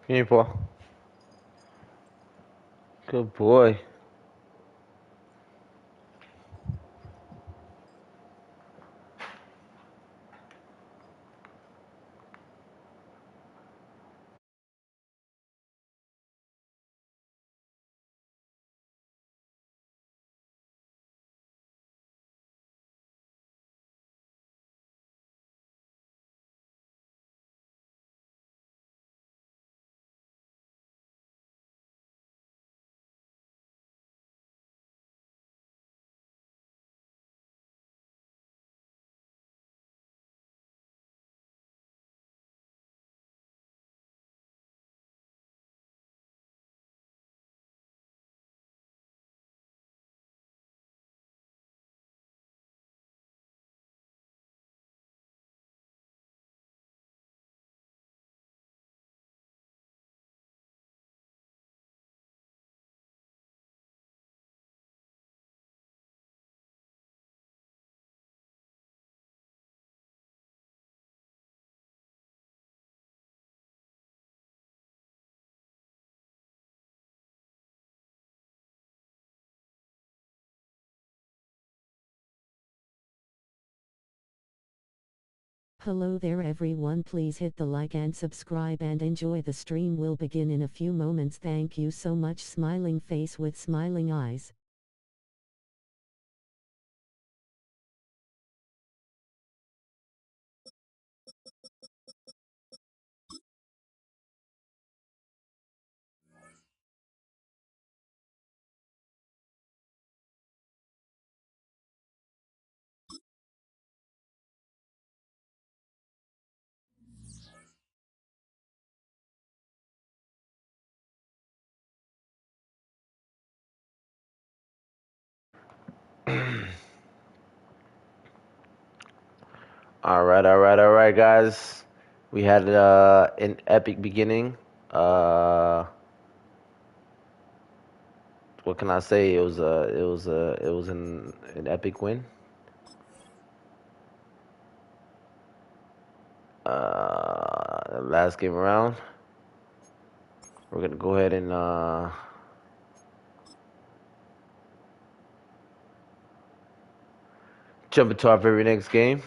Come here, Paul. Good boy. Hello there everyone, please hit the like and subscribe and enjoy the stream. Will begin in a few moments. Thank you so much. Smiling face with smiling eyes. All right, guys. We had an epic beginning. Uh, what can I say? It was an epic win. Last game around, we're gonna go ahead and jump into our very next game.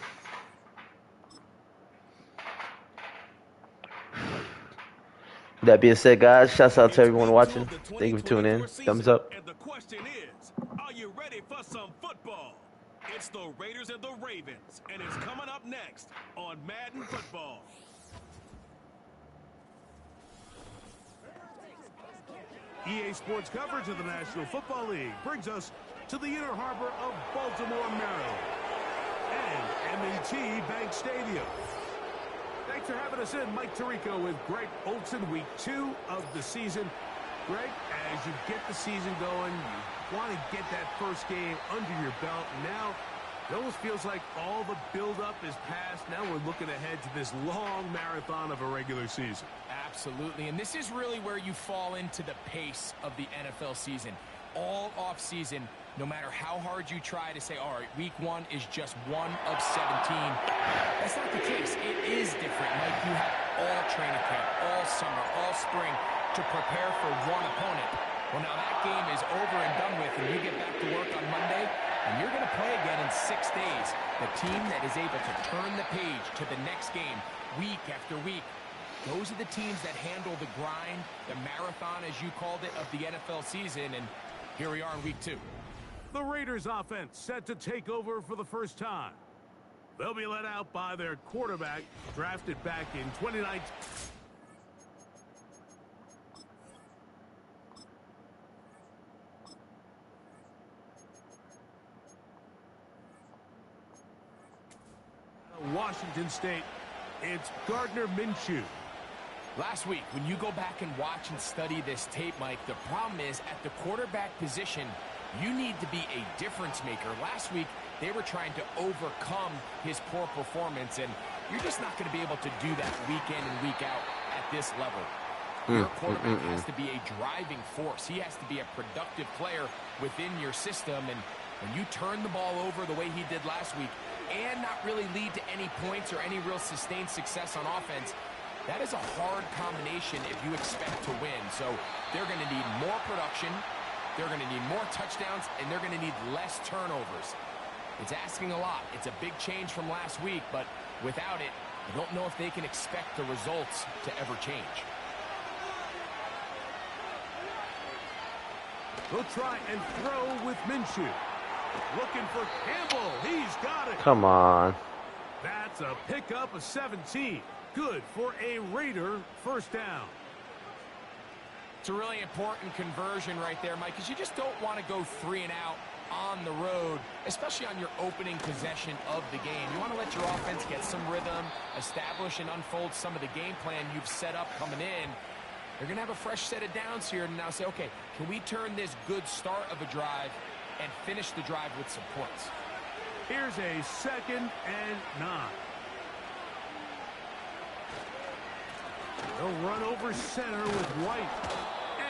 That being said, guys, shouts out to It's everyone week 2 watching. of the Thank you for tuning 2024 in. Thumbs season, up. and the question is, are you ready for some football? It's the Raiders and the Ravens, and it's coming up next on Madden Football. EA Sports coverage of the National Football League brings us to the inner harbor of Baltimore, Maryland, and M&T Bank Stadium. Thanks for having us in. Mike Tirico with Greg Olson, week 2 of the season. Greg, as you get the season going, you want to get that first game under your belt. Now, it almost feels like all the buildup is past. Now we're looking ahead to this long marathon of a regular season. Absolutely, and this is really where you fall into the pace of the NFL season. All off-season, no matter how hard you try to say, all right, week 1 is just 1 of 17. That's not the case. It is different. Like, you have all training camp, all summer, all spring to prepare for one opponent. Well, now that game is over and done with, and you get back to work on Monday, and you're going to play again in 6 days. The team that is able to turn the page to the next game, week after week, those are the teams that handle the grind, the marathon, as you called it, of the NFL season, and here we are in week 2. The Raiders offense set to take over for the first time. They'll be led out by their quarterback, drafted back in 2019. Washington State, it's Gardner Minshew. Last week, when you go back and watch and study this tape, Mike, the problem is at the quarterback position, you need to be a difference maker. Last week, they were trying to overcome his poor performance, and you're just not going to be able to do that week in and week out at this level. Your quarterback has to be a driving force. He has to be a productive player within your system, and when you turn the ball over the way he did last week and not really lead to any points or any real sustained success on offense, That is a hard combination if you expect to win. So they're going to need more production, they're going to need more touchdowns, and they're going to need less turnovers. It's asking a lot. It's a big change from last week, but without it, I don't know if they can expect the results to ever change. He'll try and throw with Minshew. Looking for Campbell. He's got it. Come on. That's a pickup of 17. Good for a Raider first down. It's a really important conversion right there, Mike, because you just don't want to go 3 and out on the road, especially on your opening possession of the game. You want to let your offense get some rhythm, establish and unfold some of the game plan you've set up coming in. They're going to have a fresh set of downs here and now say, okay, can we turn this good start of a drive and finish the drive with some points? Here's a 2nd and 9. They'll run over center with White.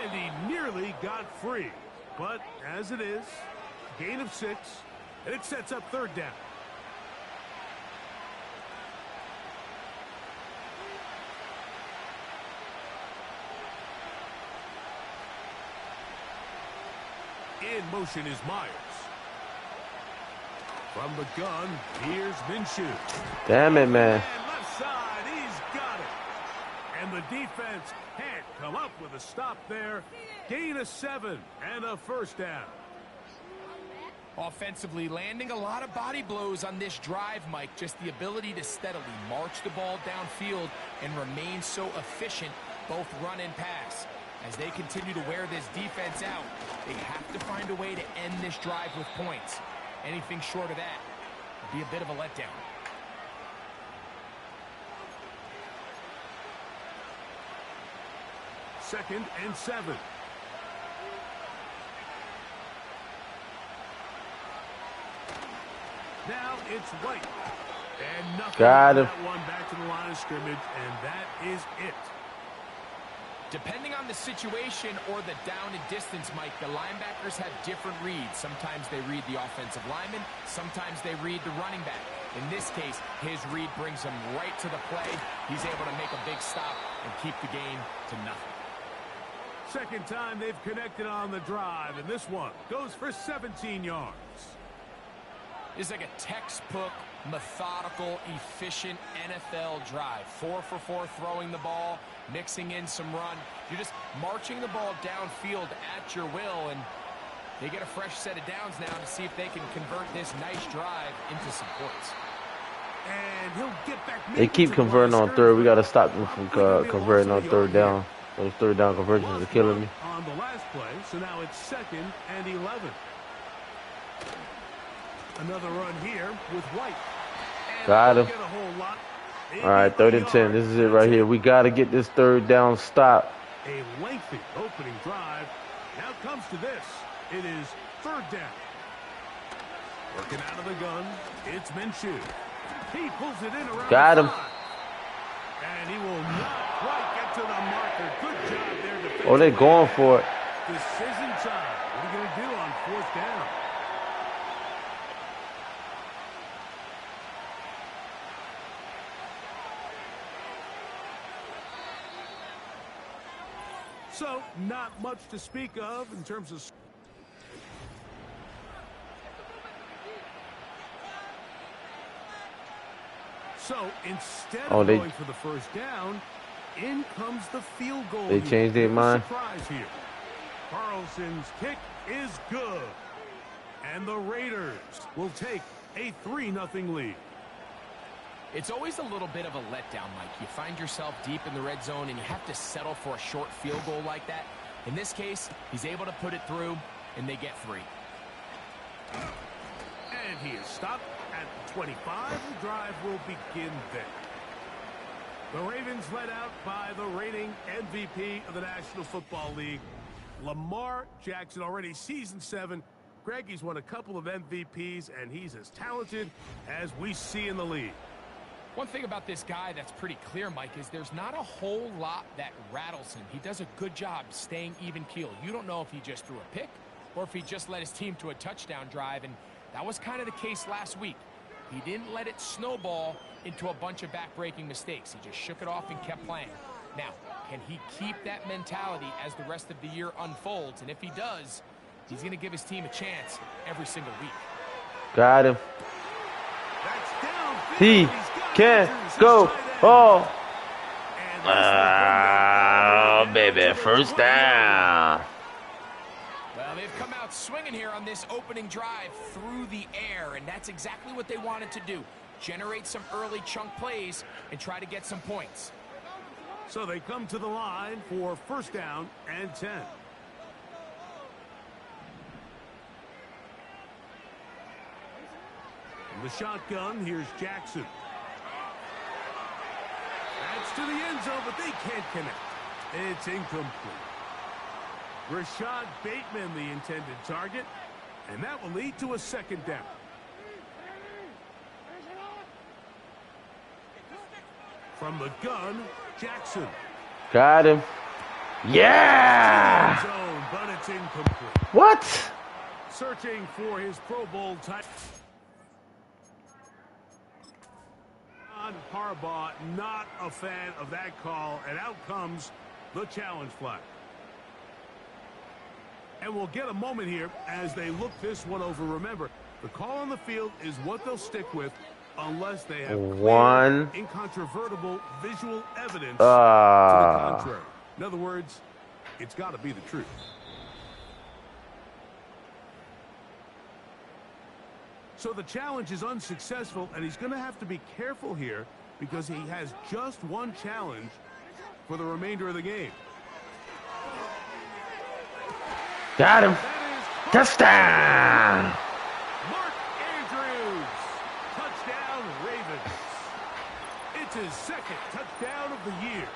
And he nearly got free. But as it is, gain of 6, and it sets up 3rd down. In motion is Myers. From the gun, here's Minshew. Damn it, man. And left side, he's got it. And the defense can't come up with a stop there. Gain of 7 and a first down. Offensively, landing a lot of body blows on this drive, Mike. Just the ability to steadily march the ball downfield and remain so efficient, both run and pass. As they continue to wear this defense out, they have to find a way to end this drive with points. Anything short of that would be a bit of a letdown. Second and 7. Now it's White. And nothing. Got him. That one back to the line of scrimmage, and that is it. Depending on the situation or the down and distance, Mike, the linebackers have different reads. Sometimes they read the offensive lineman. Sometimes they read the running back. In this case, his read brings him right to the play. He's able to make a big stop and keep the game to nothing. Second time they've connected on the drive, and this one goes for 17 yards. It's like a textbook, methodical, efficient NFL drive. 4 for 4 throwing the ball, mixing in some run. You're just marching the ball downfield at your will, and they get a fresh set of downs now to see if they can convert this nice drive into some points. And he'll get back. They keep converting on 3rd. We got to stop them from converting on 3rd down. Those 3rd down conversions are killing me. On the last play, so now it's 2nd and 11. Another run here with White. And Got him. get a whole lot. All right, 3rd and 10. This is it right here. We got to get this 3rd down stop. A lengthy opening drive. Now comes to this. It is 3rd down. Working out of the gun. It's Minshew. He pulls it in around. Got him. And he will not quite get to the marker. Good job there. Oh, they're going for it. Decision time. What are you going to do on 4th down? So, not much to speak of in terms of... So, instead of going for the first down, in comes the field goal. They changed their mind. Surprise here. Carlson's kick is good. And the Raiders will take a 3-0 lead. It's always a little bit of a letdown, Mike. You find yourself deep in the red zone and you have to settle for a short field goal like that. In this case, he's able to put it through, and they get 3. And he is stopped at the 25. The drive will begin there. The Ravens led out by the reigning MVP of the National Football League, Lamar Jackson, already season 7. Greg, he's won a couple of MVPs, and he's as talented as we see in the league. One thing about this guy that's pretty clear, Mike, is there's not a whole lot that rattles him. He does a good job staying even-keeled. You don't know if he just threw a pick or if he just led his team to a touchdown drive, and that was kind of the case last week. He didn't let it snowball into a bunch of back-breaking mistakes. He just shook it off and kept playing. Now, can he keep that mentality as the rest of the year unfolds? And if he does, he's going to give his team a chance every single week. Got him. He can go. Oh. Oh, baby. First down. Well, they've come out swinging here on this opening drive through the air, and that's exactly what they wanted to do. Generate some early chunk plays and try to get some points. So they come to the line for first down and 10. In the shotgun, here's Jackson. That's to the end zone, but they can't connect. It's incomplete. Rashad Bateman, the intended target, and that will lead to a second down. From the gun, Jackson. Got him. Yeah! Zone, but it's incomplete. What? Searching for his Pro Bowl title. Harbaugh, not a fan of that call, and out comes the challenge flag. And we'll get a moment here as they look this one over. Remember, the call on the field is what they'll stick with unless they have clear, incontrovertible visual evidence to the contrary. In other words, it's got to be the truth. So the challenge is unsuccessful, and he's going to have to be careful here because he has just one challenge for the remainder of the game. Got him. Touchdown. Mark Andrews. Touchdown, Ravens. It's his second touchdown of the year.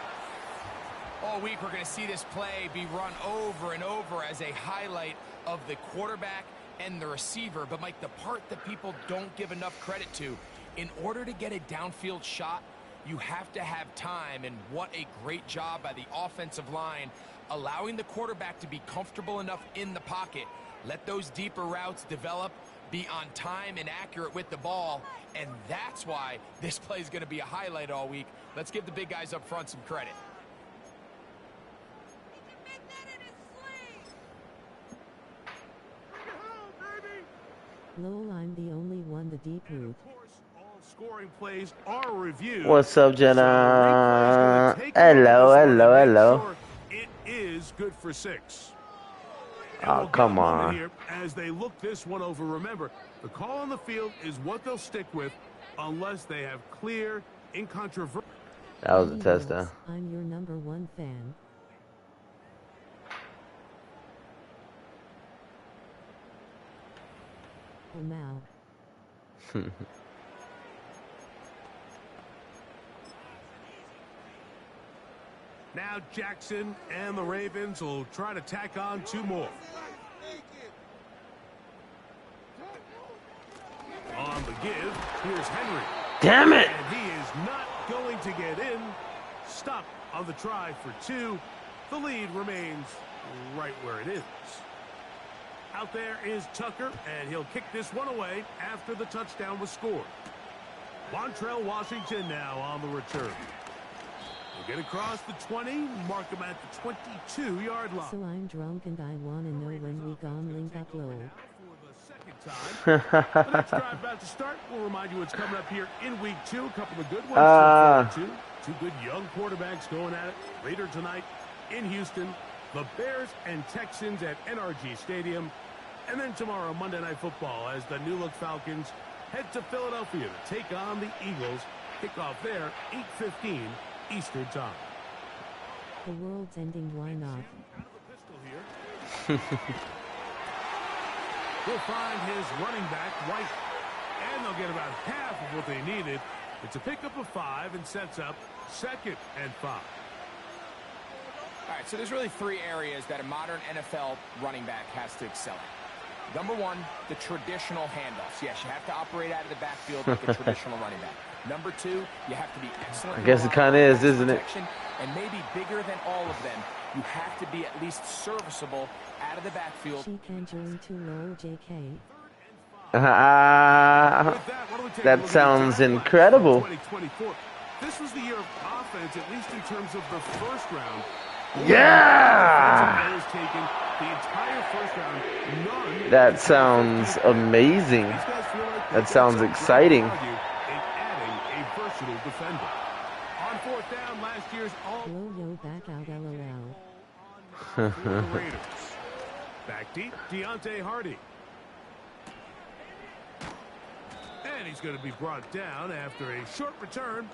All week we're going to see this play be run over and over as a highlight of the quarterback and the receiver. But, Mike, the part that people don't give enough credit to, in order to get a downfield shot, you have to have time. And what a great job by the offensive line, allowing the quarterback to be comfortable enough in the pocket. Let those deeper routes develop, be on time and accurate with the ball. And that's why this play is going to be a highlight all week. Let's give the big guys up front some credit. Lol, I'm the only one the deep route. Of course, all scoring plays are reviewed. What's up, Jenna? Hello. It is good for 6. Oh, come on. Here as they look this one over, remember, the call on the field is what they'll stick with unless they have clear, incontrovertible. That was a touchdown. I'm your #1 fan. Oh, now. Now Jackson and the Ravens will try to tack on 2 more. On the give, here's Henry. Damn it! And he is not going to get in. Stop on the try for 2. The lead remains right where it is. Out there is Tucker, and he'll kick this one away after the touchdown was scored. Montrell Washington now on the return. We'll get across the 20, mark him at the 22-yard line. So I'm drunk and I wanna know when we gon' link up low. The next drive about to start. We'll remind you what's coming up here in week 2. A couple of good ones. Two good young quarterbacks going at it later tonight in Houston. The Bears and Texans at NRG Stadium. And then tomorrow, Monday Night Football, as the new-look Falcons head to Philadelphia to take on the Eagles. Kickoff there, 8:15 Eastern Time. The world's ending, why not? We'll find his running back, White, and they'll get about half of what they needed. It's a pickup of 5 and sets up 2nd and 5. All right, so there's really 3 areas that a modern NFL running back has to excel at. Number 1, the traditional handoffs. Yes, you have to operate out of the backfield like a traditional running back. Number 2, you have to be excellent. I guess it kind of is, isn't it? And maybe bigger than all of them, you have to be at least serviceable out of the backfield. She can join too low, JK. That sounds incredible. 2024. This was the year of offense, at least in terms of the first round. Yeah! Players taken the entire first round. None. That sounds amazing. That sounds exciting. In adding a versatile defender. On fourth down, last year's all. Yo, back out, LOL. For the Raiders. Back deep, Deontay Hardy. And he's going to be brought down after a short return.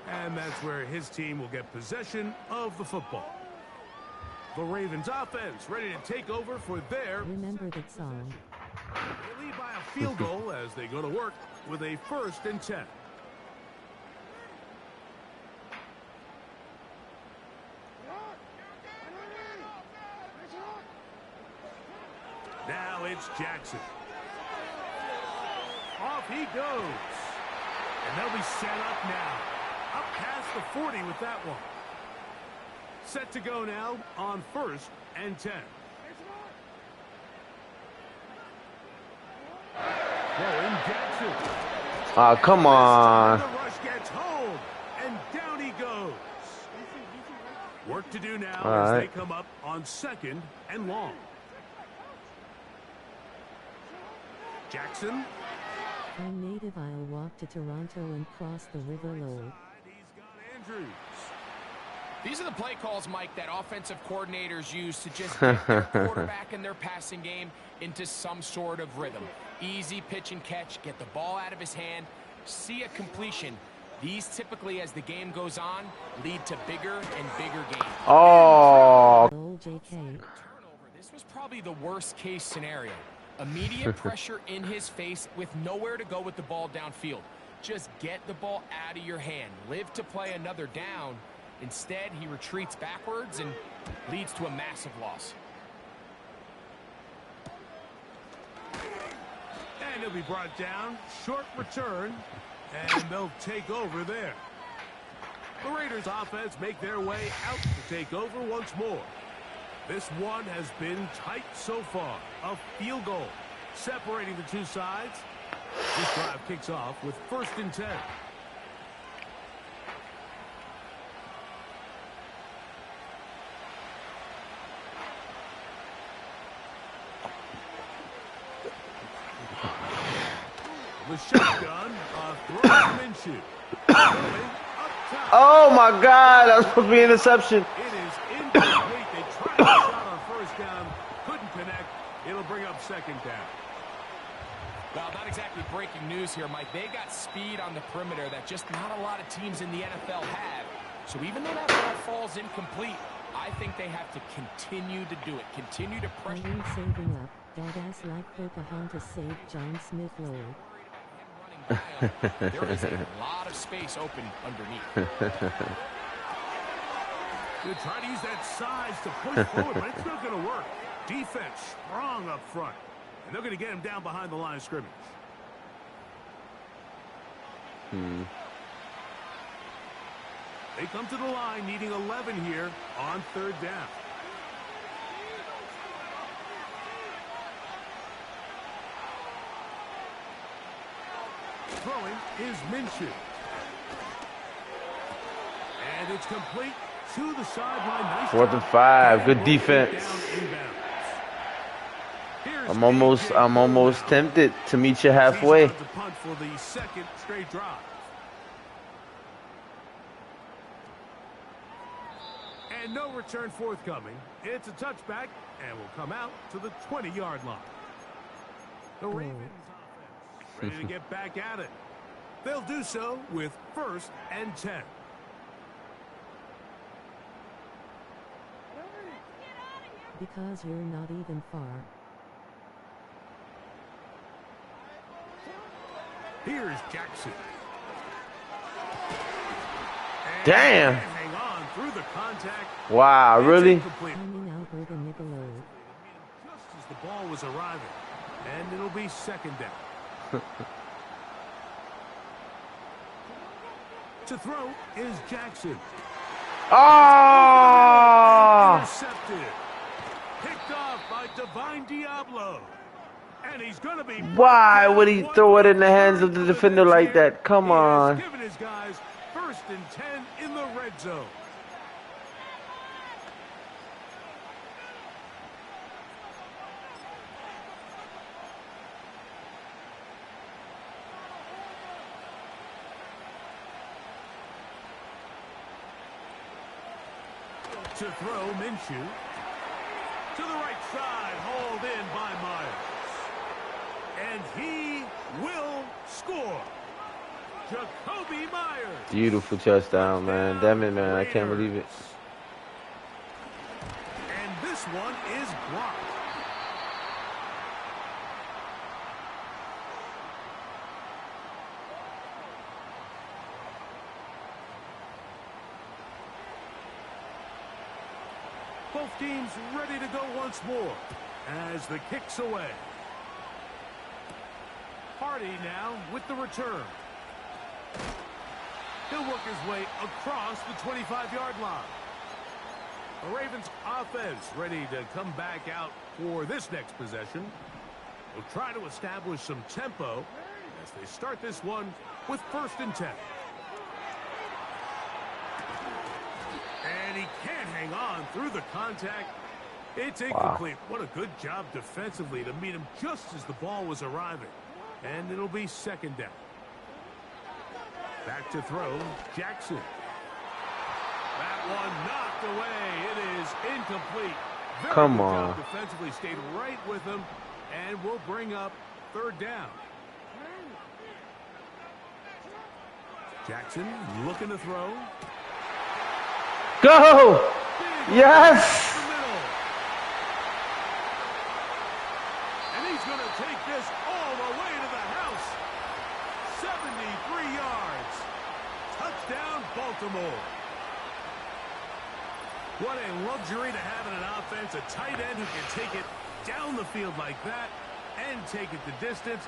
And that's where his team will get possession of the football. The Ravens offense ready to take over for their... Remember that song. They lead by a field goal as they go to work with a 1st and 10. Now it's Jackson. Off he goes. And they'll be set up now. Up past the 40 with that one. Set to go now on 1st and 10. Throwing Jackson. Oh, come on. The rush gets home, and down he goes. Work to do now as they come up on 2nd and long. Jackson. I'm native. I'll walk to Toronto and cross the river Lowell. He's got Andrews. These are the play calls, Mike, that offensive coordinators use to just get their quarterback and their passing game into some sort of rhythm. Easy pitch and catch, get the ball out of his hand, see a completion. These typically, as the game goes on, lead to bigger and bigger gains. Oh. JK. Turnover. This was probably the worst case scenario. Immediate pressure in his face with nowhere to go with the ball downfield. Just get the ball out of your hand. Live to play another down. Instead, he retreats backwards and leads to a massive loss. And he'll be brought down. Short return. And they'll take over there. The Raiders offense make their way out to take over once more. This one has been tight so far. A field goal separating the two sides. This drive kicks off with 1st and 10. The shotgun, throwing Minshew. Oh my God, that was supposed to be an interception. It is incomplete. They tried a shot on 1st down, couldn't connect. It'll bring up 2nd down. Well, not exactly breaking news here, Mike. They got speed on the perimeter that just not a lot of teams in the NFL have. So even though that ball falls incomplete, I think they have to continue to do it. Continue to pressure. I'm saving up. Dog-ass like Pocahontas saved John Smith Lowell. There is a lot of space open underneath. They try to use that size to push forward, but it's not going to work. Defense strong up front. And they're going to get him down behind the line of scrimmage. They come to the line needing 11 here on 3rd down. Throwing is Minshew. And it's complete to the sideline. Nice 4th and 5. Good defense. I'm almost tempted to meet you halfway. To punt for the 2nd straight drive. And no return forthcoming. It's a touchback and will come out to the 20-yard line. The Ravens offense ready to get back at it. They'll do so with 1st and 10. Because you're not even far. Here's Jackson. And Damn. hang on through the contact. Wow, really? Finding Albert and Niccolo. Just as the ball was arriving. And it'll be 2nd down. To throw is Jackson. Oh! Intercepted. Picked off by Divine Diablo. And he's going to be Why would he throw it in the hands of the defender like that? Come on. He has given his guys 1st and 10 in the red zone. To throw, Minshew. To the right side, hauled in by Myers. And he will score. Jacoby Myers. Beautiful touchdown, man. Damn it, man. I can't believe it. And this one is blocked. Both teams ready to go once more as the kick's away. Hardy now with the return. He'll work his way across the 25-yard line. The Ravens offense ready to come back out for this next possession. They'll try to establish some tempo as they start this one with 1st and 10. And he can't hang on through the contact. It's incomplete. Wow. What a good job defensively to meet him just as the ball was arriving. And it'll be 2nd down. Back to throw, Jackson. That one knocked away. It is incomplete. Very Come on. Defensively stayed right with him and will bring up 3rd down. Jackson looking to throw. Go! Yes! And he's going to take this all the way to the house. 73 yards. Touchdown, Baltimore. What a luxury to have in an offense, a tight end who can take it down the field like that and take it the distance.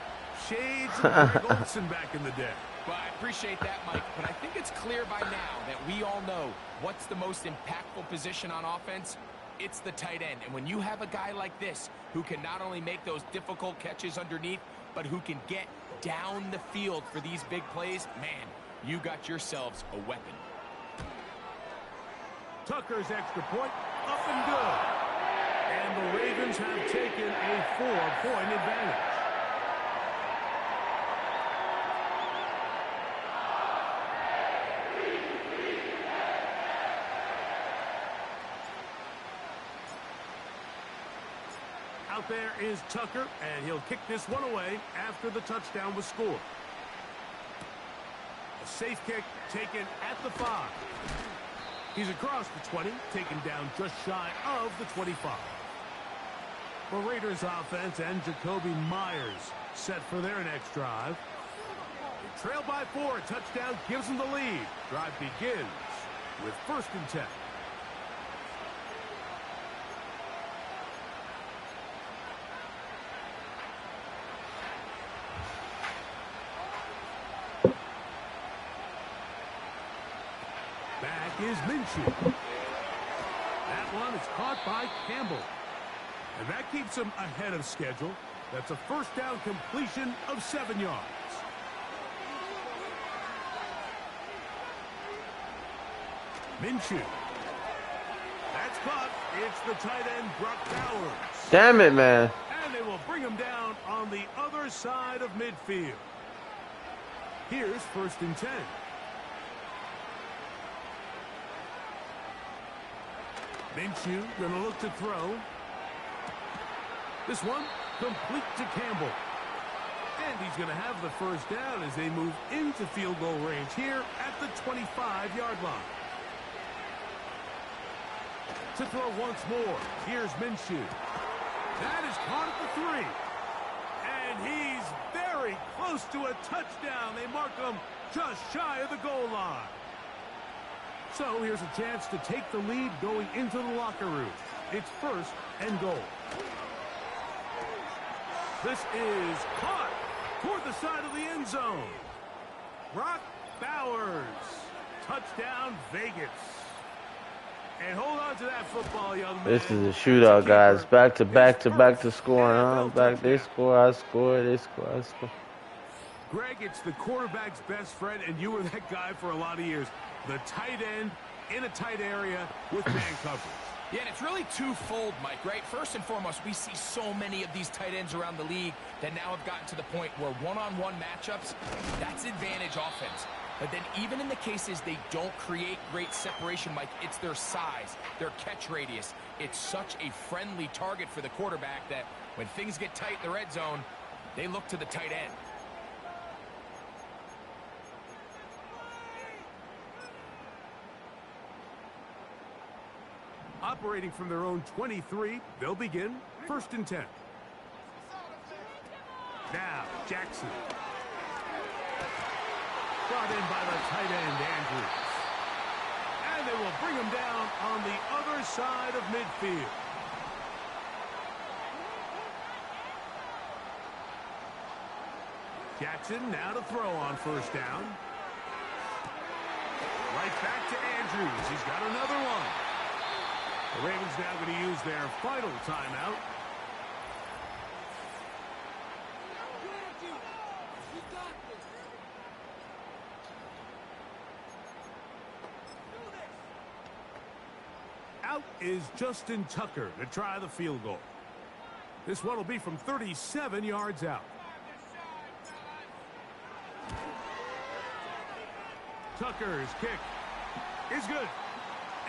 Shades of Greg Olsen back in the day. Well, I appreciate that, Mike, but I think it's clear by now that we all know what's the most impactful position on offense. It's the tight end. And when you have a guy like this who can not only make those difficult catches underneath, but who can get down the field for these big plays, man, you got yourselves a weapon. Tucker's extra point up and good. And the Ravens have taken a 4-point advantage. Out there is Tucker, and he'll kick this one away after the touchdown was scored. A safe kick taken at the 5. He's across the 20, taken down just shy of the 25. The Raiders offense and Jacoby Myers set for their next drive. They trail by 4. A touchdown gives them the lead. Drive begins with 1st and 10. Back is Minshew. That one is caught by Campbell. And that keeps him ahead of schedule. That's a 1st down completion of 7 yards. Minshew. That's caught. It's the tight end, Brock Bowers. Damn it, man. And they will bring him down on the other side of midfield. Here's 1st and 10. Minshew going to look to throw. This one complete to Campbell. And he's going to have the 1st down as they move into field goal range here at the 25-yard line. To throw once more. Here's Minshew. That is caught at the 3. And he's very close to a touchdown. They mark him just shy of the goal line. So here's a chance to take the lead going into the locker room. It's 1st and goal. This is caught toward the side of the end zone. Brock Bowers. Touchdown, Vegas. And hold on to that football, young man. This is a shootout, guys. Back to back to back to scoring, huh? Back, they score, I score, they score, I score. Greg, it's the quarterback's best friend, and you were that guy for a lot of years. The tight end in a tight area with man coverage. Yeah, and it's really twofold, Mike, right? First and foremost, we see so many of these tight ends around the league that now have gotten to the point where one-on-one matchups, that's advantage offense. But then even in the cases they don't create great separation, Mike, it's their size, their catch radius. It's such a friendly target for the quarterback that when things get tight in the red zone, they look to the tight end. Operating from their own 23, they'll begin 1st and 10. Now, Jackson. Brought in by the tight end, Andrews. And they will bring him down on the other side of midfield. Jackson now to throw on 1st down. Right back to Andrews. He's got another one. The Ravens now going to use their final timeout. Out is Justin Tucker to try the field goal. This one will be from 37 yards out. Tucker's kick is good.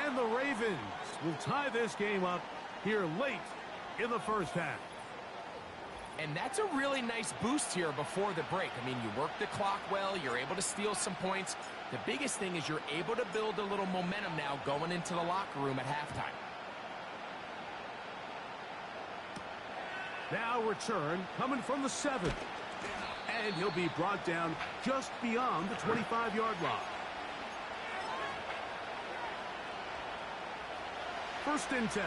And the Ravens will tie this game up here late in the 1st half. And that's a really nice boost here before the break. I mean, you work the clock well. You're able to steal some points. The biggest thing is you're able to build a little momentum now going into the locker room at halftime. Now return coming from the 7th. And he'll be brought down just beyond the 25-yard line. 1st and 10.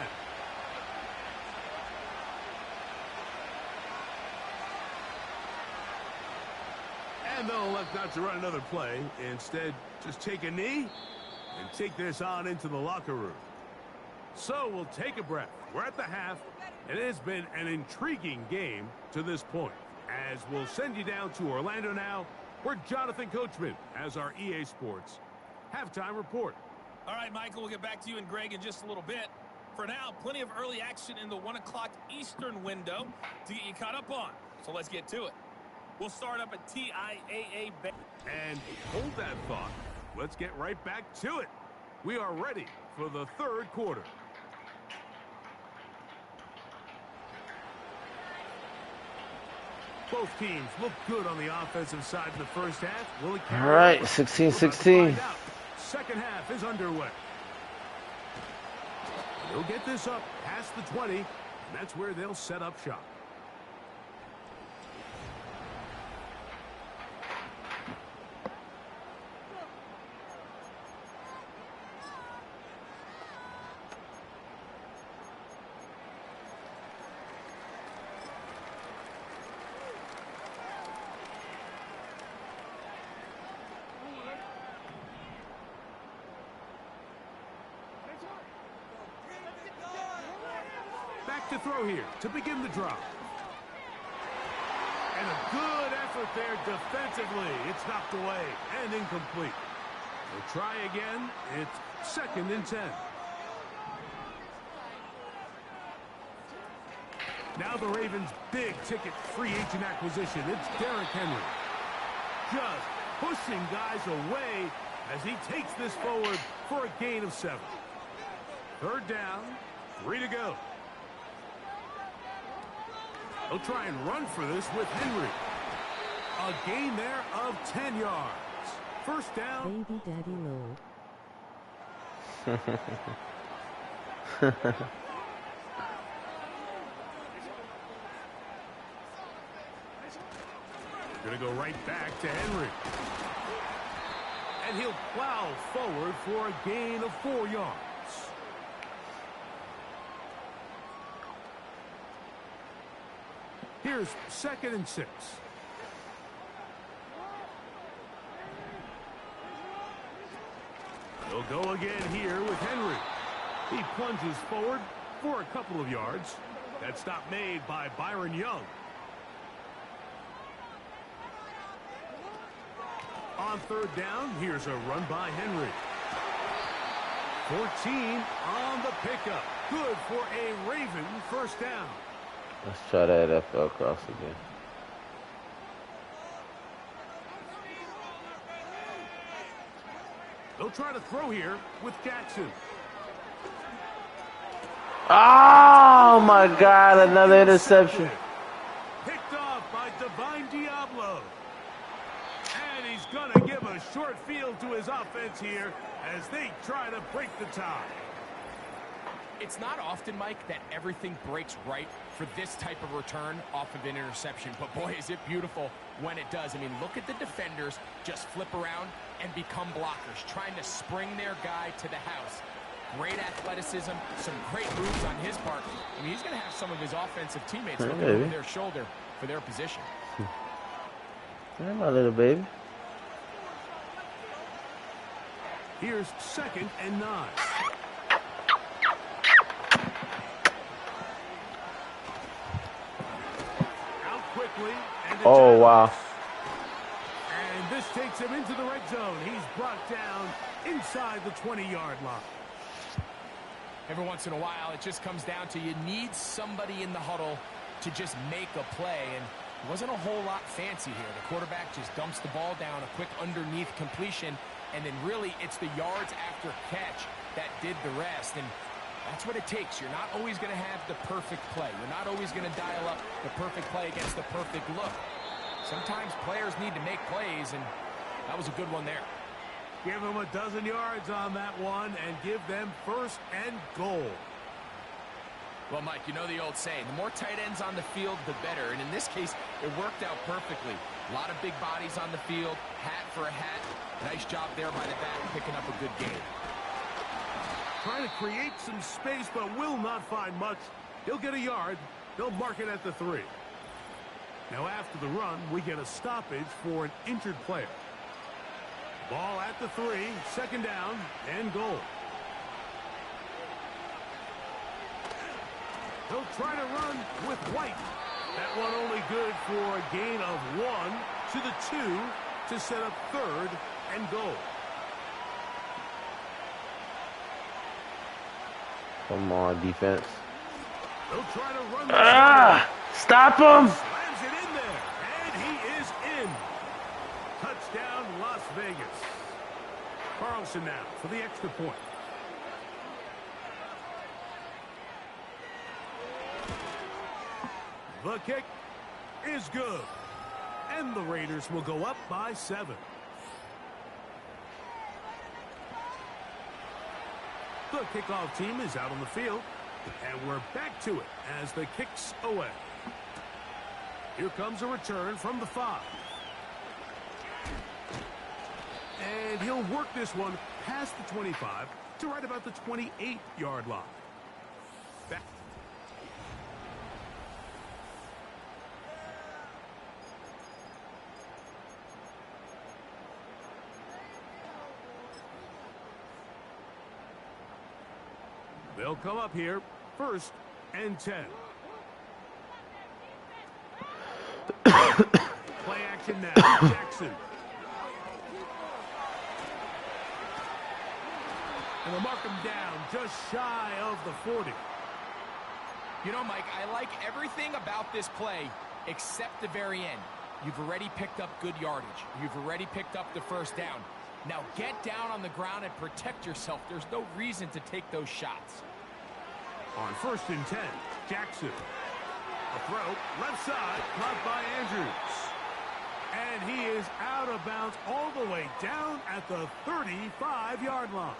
And they'll elect not to run another play. Instead, just take a knee and take this on into the locker room. So we'll take a breath. We're at the half, and it has been an intriguing game to this point. As we'll send you down to Orlando now, where Jonathan Coachman has our EA Sports halftime report. All right, Michael, we'll get back to you and Greg in just a little bit. For now, plenty of early action in the 1 o'clock Eastern window to get you caught up on. So let's get to it. We'll start up at TIAA. And hold that thought. Let's get right back to it. We are ready for the 3rd quarter. Both teams look good on the offensive side in the 1st half. Will it carry All right, over? 16-16. 2nd half is underway. They'll get this up past the 20, and that's where they'll set up shop. Back to throw here to begin the drive. And a good effort there defensively. It's knocked away and incomplete. They'll try again. It's 2nd and 10. Now the Ravens' big-ticket free agent acquisition. It's Derrick Henry. Just pushing guys away as he takes this forward for a gain of 7. 3rd down, 3 to go. They'll try and run for this with Henry. A gain there of 10 yards. 1st down. Baby Daddy Low. Going to go right back to Henry. And he'll plow forward for a gain of 4 yards. Here's 2nd and 6. They'll go again here with Henry. He plunges forward for a couple of yards. That stop made by Byron Young. On third down, here's a run by Henry. 14 on the pickup. Good for a Raven first down. Let's try that NFL cross again. They'll try to throw here with Jackson. Oh my God, another interception. Picked off by Divine Diablo. And he's going to give a short field to his offense here as they try to break the tie. It's not often, Mike, that everything breaks right for this type of return off of an interception. But boy, is it beautiful when it does. I mean, look at the defenders just flip around and become blockers, trying to spring their guy to the house. Great athleticism, some great moves on his part. I mean, he's going to have some of his offensive teammates looking over their shoulder for their position. Hey, my little baby. Here's 2nd and 9. Out quickly. And oh, wow. And this takes him into the red zone. He's brought down inside the 20-yard line. Every once in a while, it just comes down to you need somebody in the huddle to just make a play. And it wasn't a whole lot fancy here. The quarterback just dumps the ball down, a quick underneath completion, and then really it's the yards after catch that did the rest. And that's what it takes. You're not always going to have the perfect play. You're not always going to dial up the perfect play against the perfect look. Sometimes players need to make plays, and that was a good one there. Give them a dozen yards on that one and give them 1st and goal. Well, Mike, you know the old saying, the more tight ends on the field, the better. And in this case, it worked out perfectly. A lot of big bodies on the field, hat for a hat. Nice job there by the back, picking up a good game. Trying to create some space, but will not find much. He'll get a yard. They'll mark it at the 3. Now, after the run, we get a stoppage for an injured player. Ball at the 3, 2nd down, and goal. He'll try to run with White. That one only good for a gain of 1 to the 2 to set up 3rd and goal. Come on, defense. They'll try to run. Stop him. Slams it in there, and he is in. Touchdown, Las Vegas. Carlson now for the extra point. The kick is good. And the Raiders will go up by 7. The kickoff team is out on the field. And we're back to it as the kick's away. Here comes a return from the 5. And he'll work this one past the 25 to right about the 28-yard line. Back. They'll come up here, 1st and 10. Play action now, Jackson. And they'll mark him down just shy of the 40. You know, Mike, I like everything about this play except the very end. You've already picked up good yardage. You've already picked up the 1st down. Now get down on the ground and protect yourself. There's no reason to take those shots. On 1st and 10, Jackson. A throw, left side, caught by Andrews. And he is out of bounds all the way down at the 35-yard line.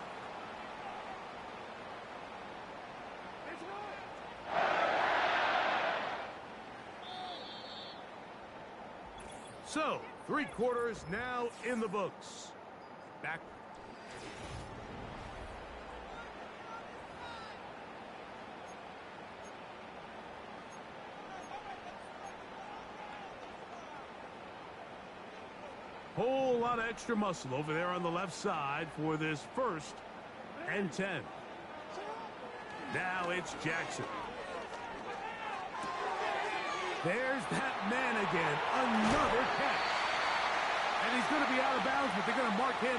So, 3 quarters now in the books. Back. Whole lot of extra muscle over there on the left side for this 1st and 10. Now it's Jackson. There's that man again. Another catch. And he's going to be out of bounds, but they're going to mark him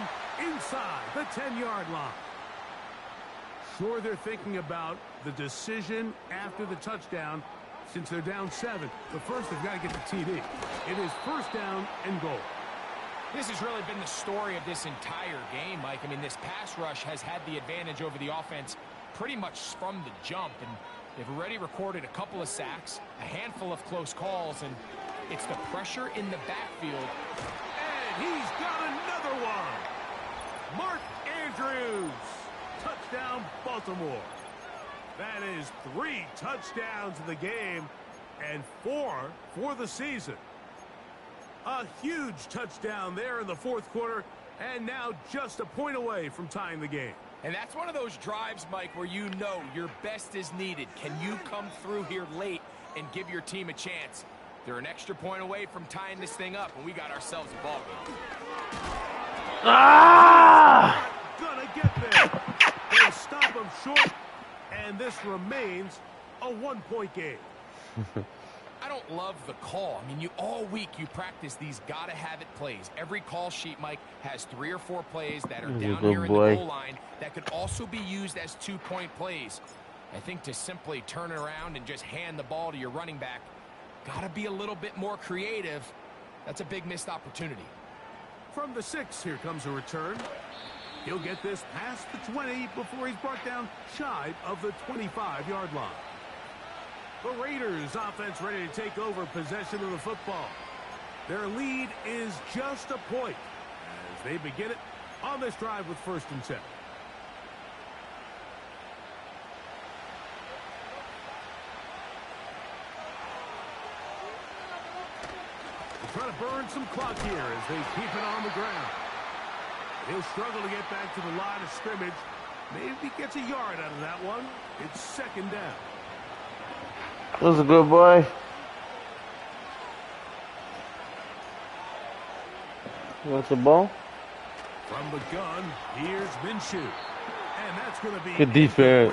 inside the 10-yard line. Sure, they're thinking about the decision after the touchdown since they're down 7. But first, they've got to get the TD. It is first down and goal. This has really been the story of this entire game, Mike. I mean, this pass rush has had the advantage over the offense pretty much from the jump, and they've already recorded a couple of sacks, a handful of close calls, and it's the pressure in the backfield. And he's got another one. Mark Andrews. Touchdown, Baltimore. That is 3 touchdowns in the game and 4 for the season. A huge touchdown there in the fourth quarter, and now just a point away from tying the game. And that's one of those drives, Mike, where you know your best is needed. Can you come through here late and give your team a chance? They're an extra point away from tying this thing up, and we got ourselves a ball game. Ah! Gonna get there. They stop him short, and this remains a 1-point game. I don't love the call. I mean, all week you practice these gotta-have-it plays. Every call sheet, Mike, has 3 or 4 plays that are down here in the goal line that could also be used as 2-point plays. I think to simply turn it around and just hand the ball to your running back, gotta be a little bit more creative. That's a big missed opportunity. From the 6, here comes a return. He'll get this past the 20 before he's brought down shy of the 25-yard line. The Raiders offense ready to take over possession of the football. Their lead is just a point as they begin it on this drive with 1st and 10. They try to burn some clock here as they keep it on the ground. He'll struggle to get back to the line of scrimmage. Maybe gets a yard out of that one. It's 2nd down. That was a good boy. You want the ball? From the gun, here's Minshew. And that's going to be good defense.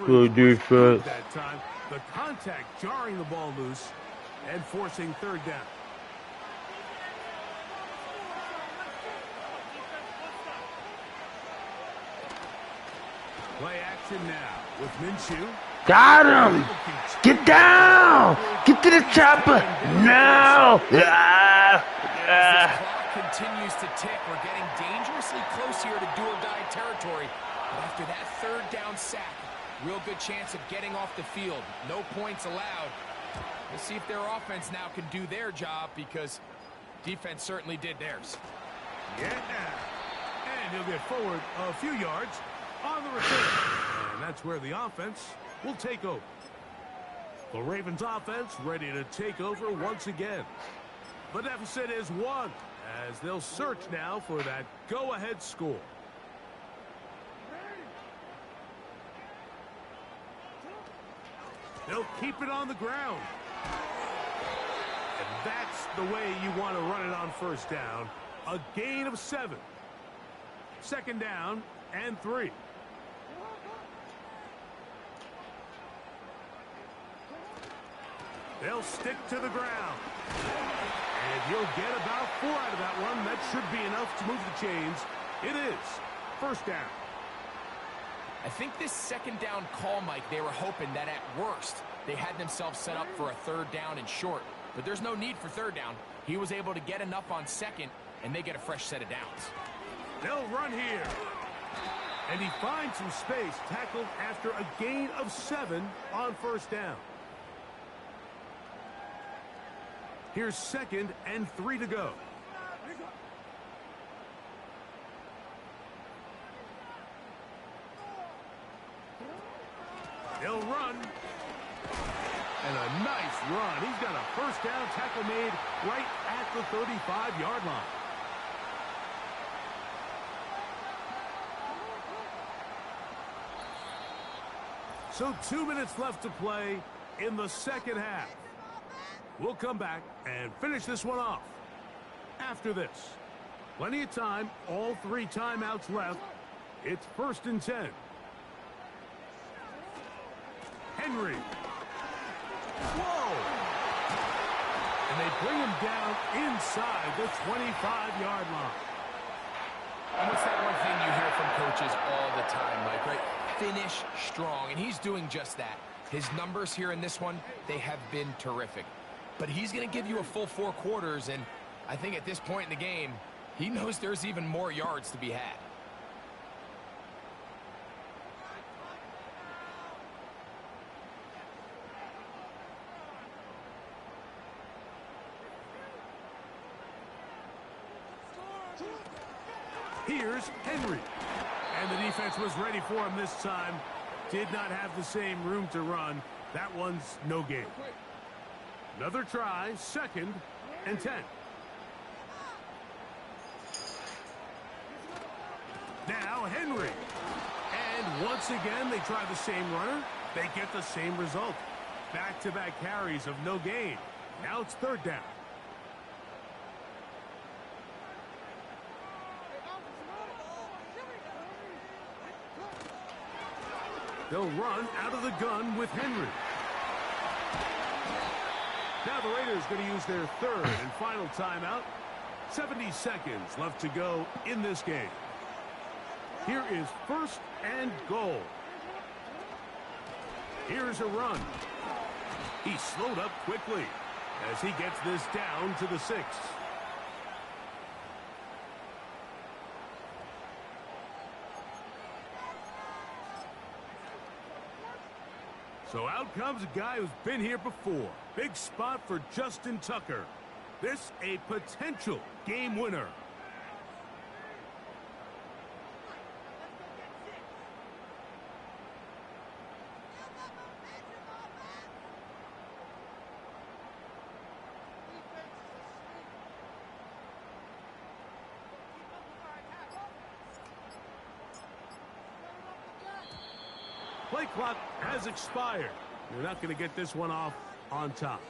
Good defense. That time, the contact jarring the ball loose and forcing 3rd down. Play action now with Minshew. Got him! Get down! Get to the chopper! No! As this clock continues to tick, we're getting dangerously close here to do-or-die territory. But after that 3rd down sack, real good chance of getting off the field. No points allowed. We'll see if their offense now can do their job, because defense certainly did theirs. Yeah. And he'll get forward a few yards on the return. And that's where the offense will take over. The Ravens offense ready to take over once again. The deficit is 1 as they'll search now for that go-ahead score. They'll keep it on the ground. And that's the way you want to run it on 1st down. A gain of 7. 2nd down and 3. They'll stick to the ground. And he'll get about 4 out of that one. That should be enough to move the chains. It is 1st down. I think this 2nd down call, Mike, they were hoping that at worst they had themselves set up for a 3rd down and short. But there's no need for 3rd down. He was able to get enough on 2nd, and they get a fresh set of downs. They'll run here. And he finds some space, tackled after a gain of 7 on 1st down. Here's 2nd and 3 to go. They'll run. And a nice run. He's got a 1st down tackle made right at the 35-yard line. So 2 minutes left to play in the 2nd half. We'll come back and finish this one off after this. Plenty of time, all 3 timeouts left. It's 1st and 10. Henry. Whoa! And they bring him down inside the 25-yard line. And what's that one thing you hear from coaches all the time, Mike, right? Finish strong, and he's doing just that. His numbers here in this one, they have been terrific. But he's going to give you a full 4 quarters, and I think at this point in the game, he knows there's even more yards to be had. Here's Henry. And the defense was ready for him this time. Did not have the same room to run. That one's no gain. Another try, 2nd and 10. Now Henry. And once again, they try the same runner. They get the same result. Back-to-back carries of no gain. Now it's 3rd down. They'll run out of the gun with Henry. Now the Raiders going to use their 3rd and final timeout. 70 seconds left to go in this game. Here is 1st and goal. Here's a run. He slowed up quickly as he gets this down to the 6. So out comes a guy who's been here before. Big spot for Justin Tucker. This a potential game winner. Play clock has expired. You're not going to get this one off on top.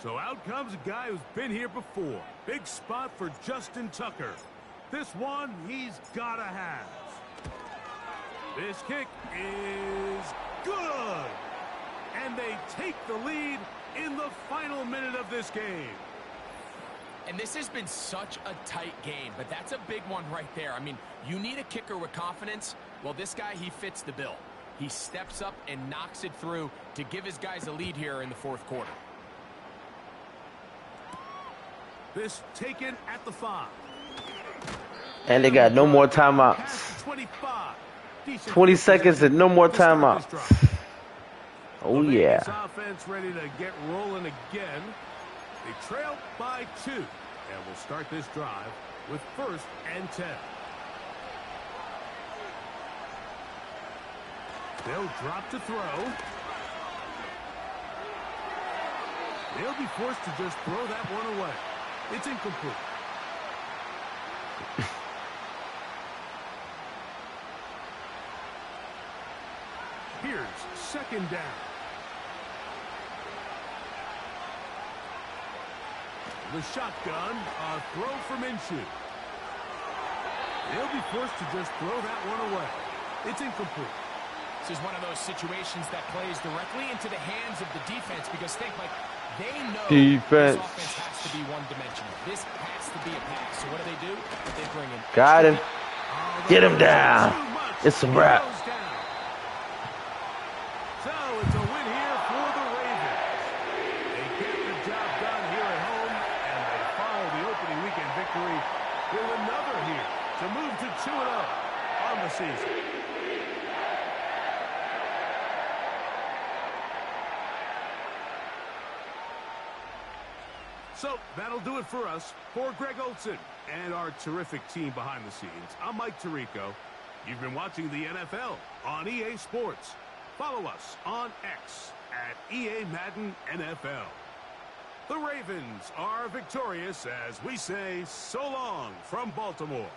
So out comes a guy who's been here before. Big spot for Justin Tucker. This one he's got to have. This kick is good. And they take the lead in the final minute of this game. And this has been such a tight game, but that's a big one right there. I mean, you need a kicker with confidence. Well, this guy, he fits the bill. He steps up and knocks it through to give his guys a lead here in the 4th quarter. This taken at the 5. And they got no more timeouts. 20 seconds and no more timeouts. Oh, yeah. Offense ready to get rolling again. They trail by 2. And we'll start this drive with 1st and 10. They'll drop to throw. They'll be forced to just throw that one away. It's incomplete. Here's 2nd down. The shotgun, a throw from Minshew. They'll be forced to just throw that one away. It's incomplete. This is one of those situations that plays directly into the hands of the defense because think, like, they know defense. This offense has to be one-dimensional. This has to be a pass. So what do? They bring in. Got him. Get him down. It's a wrap. So it's a win here for the Ravens. They get the job done here at home, and they follow the opening weekend victory with another here to move to 2-0 on the season. So that'll do it for us. For Greg Olson and our terrific team behind the scenes, I'm Mike Tirico. You've been watching the NFL on EA Sports. Follow us on X at EA Madden NFL. The Ravens are victorious as we say so long from Baltimore.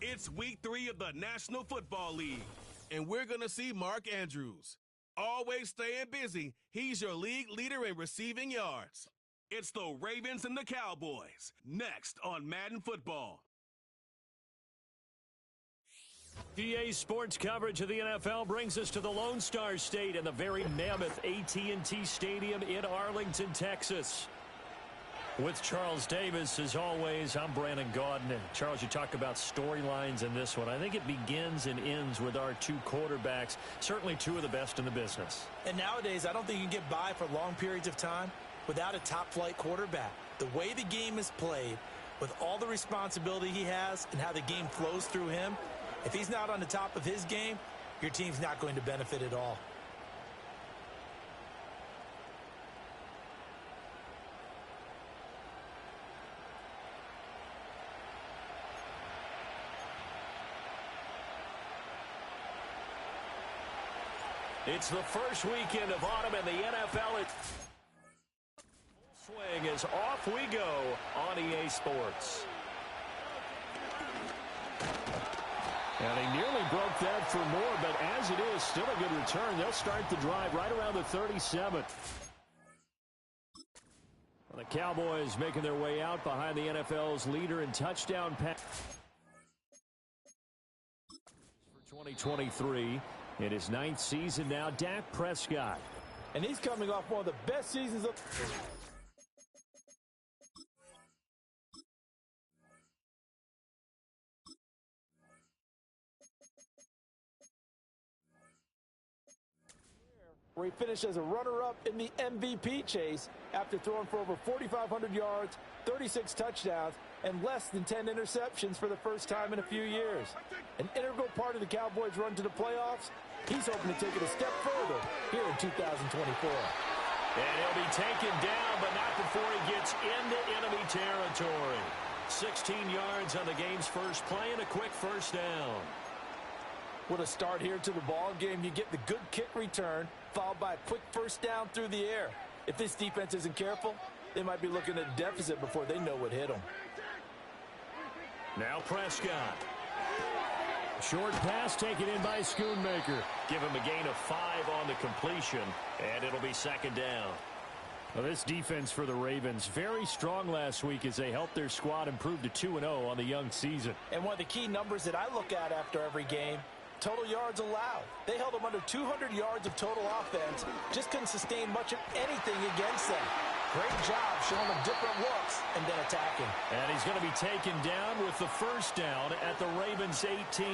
It's week 3 of the National Football League, and we're going to see Mark Andrews. Always staying busy, he's your league leader in receiving yards. It's the Ravens and the Cowboys, next on Madden Football. EA Sports coverage of the NFL brings us to the Lone Star State and the very mammoth AT&T Stadium in Arlington, Texas. With Charles Davis, as always, I'm Brandon Gaudin. And Charles, you talk about storylines in this one. I think it begins and ends with our two quarterbacks, certainly two of the best in the business. And nowadays, I don't think you can get by for long periods of time without a top-flight quarterback. The way the game is played, with all the responsibility he has and how the game flows through him, if he's not on the top of his game, your team's not going to benefit at all. It's the first weekend of autumn in the NFL. Swing is off we go on EA Sports. And he nearly broke that for more, but as it is, still a good return. They'll start the drive right around the 37th. The Cowboys making their way out behind the NFL's leader in touchdown pass for 2023. In his 9th season now, Dak Prescott. And he's coming off one of the best seasons of... where he finished as a runner-up in the MVP chase after throwing for over 4,500 yards, 36 touchdowns, and less than 10 interceptions for the first time in a few years. An integral part of the Cowboys' run to the playoffs. He's hoping to take it a step further here in 2024. And he'll be taken down, but not before he gets into enemy territory. 16 yards on the game's first play and a quick first down. What a start here to the ball game. You get the good kick return, followed by a quick first down through the air. If this defense isn't careful, they might be looking at a deficit before they know what hit them. Now Prescott. Short pass taken in by Schoonmaker. Give him a gain of 5 on the completion, and it'll be second down. Well, this defense for the Ravens, very strong last week as they helped their squad improve to 2-0 on the young season. And one of the key numbers that I look at after every game, total yards allowed. They held them under 200 yards of total offense. Just couldn't sustain much of anything against them. Great job showing them different looks and then attacking. And he's going to be taken down with the first down at the Ravens 18.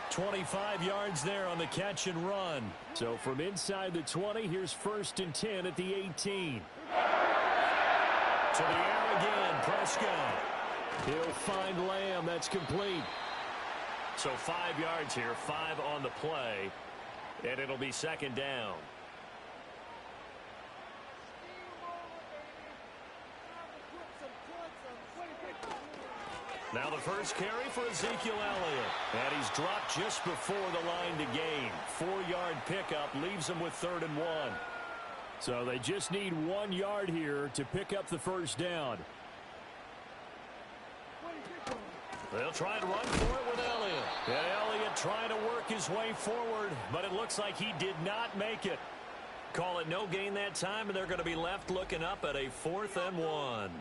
25 yards there on the catch and run. So from inside the 20, here's 1st and 10 at the 18. To the air again, Prescott. He'll find Lamb. That's complete. So 5 yards here, 5 on the play, and it'll be second down. Now the first carry for Ezekiel Elliott. And he's dropped just before the line to gain. 4-yard pickup leaves him with 3rd and 1. So they just need 1 yard here to pick up the first down. They'll try to run for it with Elliott. And Elliott trying to work his way forward, but it looks like he did not make it. Call it no gain that time, and they're going to be left looking up at a 4th and 1.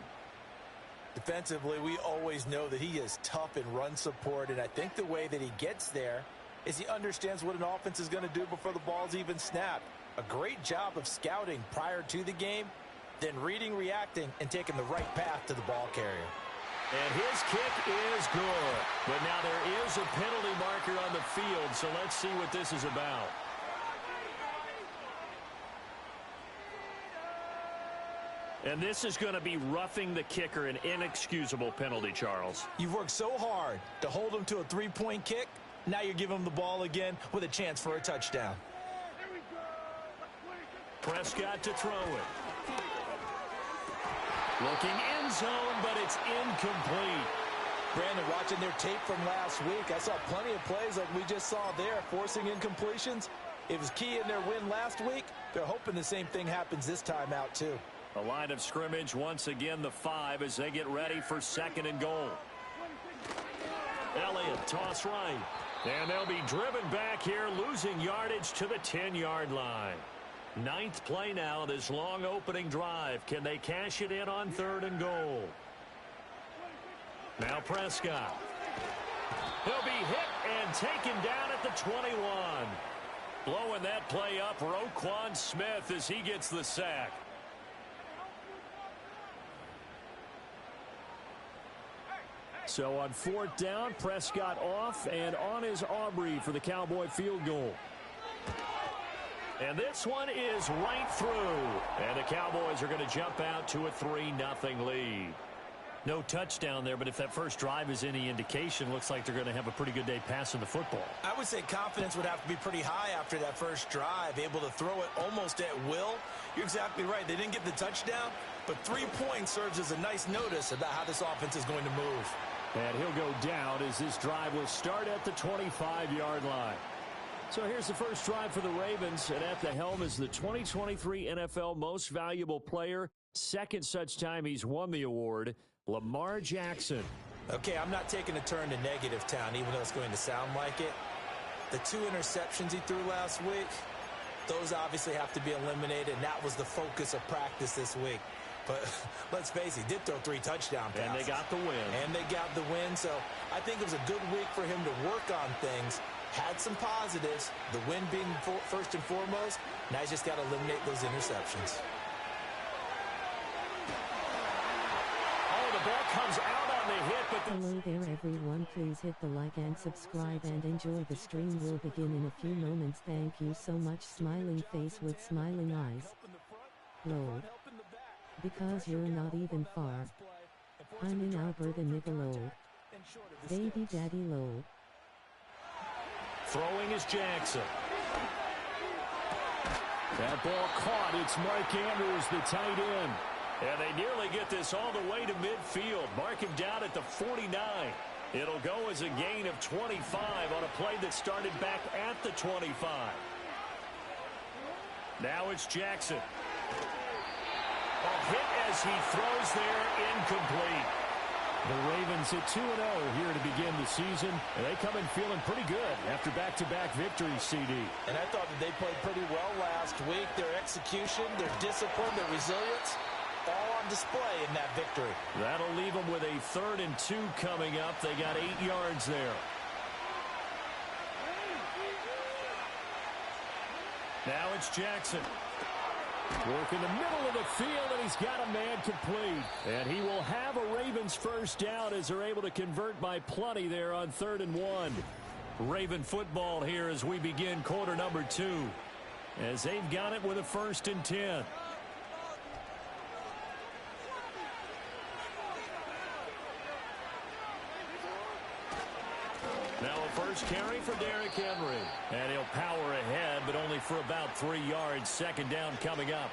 Defensively, we always know that he is tough in run support, and I think the way that he gets there is he understands what an offense is going to do before the ball's even snapped. A great job of scouting prior to the game, then reading, reacting, and taking the right path to the ball carrier. And his kick is good. But now there is a penalty marker on the field, so let's see what this is about. And this is going to be roughing the kicker, an inexcusable penalty, Charles. You've worked so hard to hold him to a 3-point kick. Now you're giving him the ball again with a chance for a touchdown. Prescott to throw it. Looking end zone, but it's incomplete. Brandon, watching their tape from last week, I saw plenty of plays like we just saw there, forcing incompletions. It was key in their win last week. They're hoping the same thing happens this time out, too. The line of scrimmage, once again, the 5 as they get ready for 2nd and goal. Elliott, toss right. And they'll be driven back here, losing yardage to the 10-yard line. 9th play now, this long opening drive. Can they cash it in on 3rd and goal? Now Prescott. He'll be hit and taken down at the 21. Blowing that play up, Roquan Smith as he gets the sack. So on 4th down, Prescott off, and on is Aubrey for the Cowboy field goal. And this one is right through. And the Cowboys are going to jump out to a 3-0 lead. No touchdown there, but if that first drive is any indication, looks like they're going to have a pretty good day passing the football. I would say confidence would have to be pretty high after that first drive, able to throw it almost at will. You're exactly right. They didn't get the touchdown, but 3 points serves as a nice notice about how this offense is going to move. And he'll go down as this drive will start at the 25-yard line. So here's the first drive for the Ravens, and at the helm is the 2023 NFL Most Valuable Player. Second such time he's won the award, Lamar Jackson. Okay, I'm not taking a turn to negative town, even though it's going to sound like it. The 2 interceptions he threw last week, those obviously have to be eliminated, and that was the focus of practice this week. But let's face it, he did throw 3 touchdown passes. And they got the win. And they got the win, so I think it was a good week for him to work on things. Had some positives, the win being first and foremost. Now he's just got to eliminate those interceptions. Oh, the ball comes out on the hit, but Hello there everyone, please hit the like and subscribe and enjoy the stream. Will begin in a few moments. Thank you so much. Smiling face with smiling eyes. Load. Because you're not even far. I'm in Alberta, Nicolode. Baby daddy low. throwing is Jackson. That ball caught. It's Mark Andrews, the tight end. And they nearly get this all the way to midfield. Mark him down at the 49. It'll go as a gain of 25 on a play that started back at the 25. Now it's Jackson. A hit as he throws there, incomplete. The Ravens at 2-0 here to begin the season. And they come in feeling pretty good after back-to-back victories, CD. And I thought that they played pretty well last week. Their execution, their discipline, their resilience, all on display in that victory. That'll leave them with a 3rd and 2 coming up. They got 8 yards there. Now it's Jackson. Work in the middle of the field, and he's got a man complete. And he will have a Ravens first down as they're able to convert by plenty there on 3rd and 1. Raven football here as we begin quarter number 2. As they've got it with a 1st and 10. Now a first carry for Derrick Henry. And he'll power ahead, but only for about 3 yards. 2nd down coming up.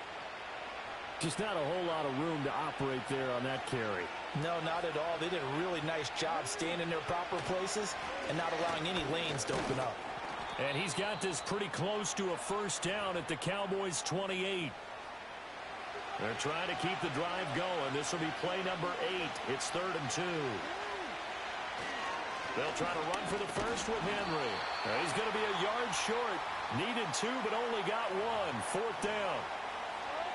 Just not a whole lot of room to operate there on that carry. No, not at all. They did a really nice job staying in their proper places and not allowing any lanes to open up. And he's got this pretty close to a 1st down at the Cowboys' 28. They're trying to keep the drive going. This will be play number 8. It's 3rd and 2. They'll try to run for the first with Henry. He's going to be a yard short. Needed 2, but only got 1. 4th down.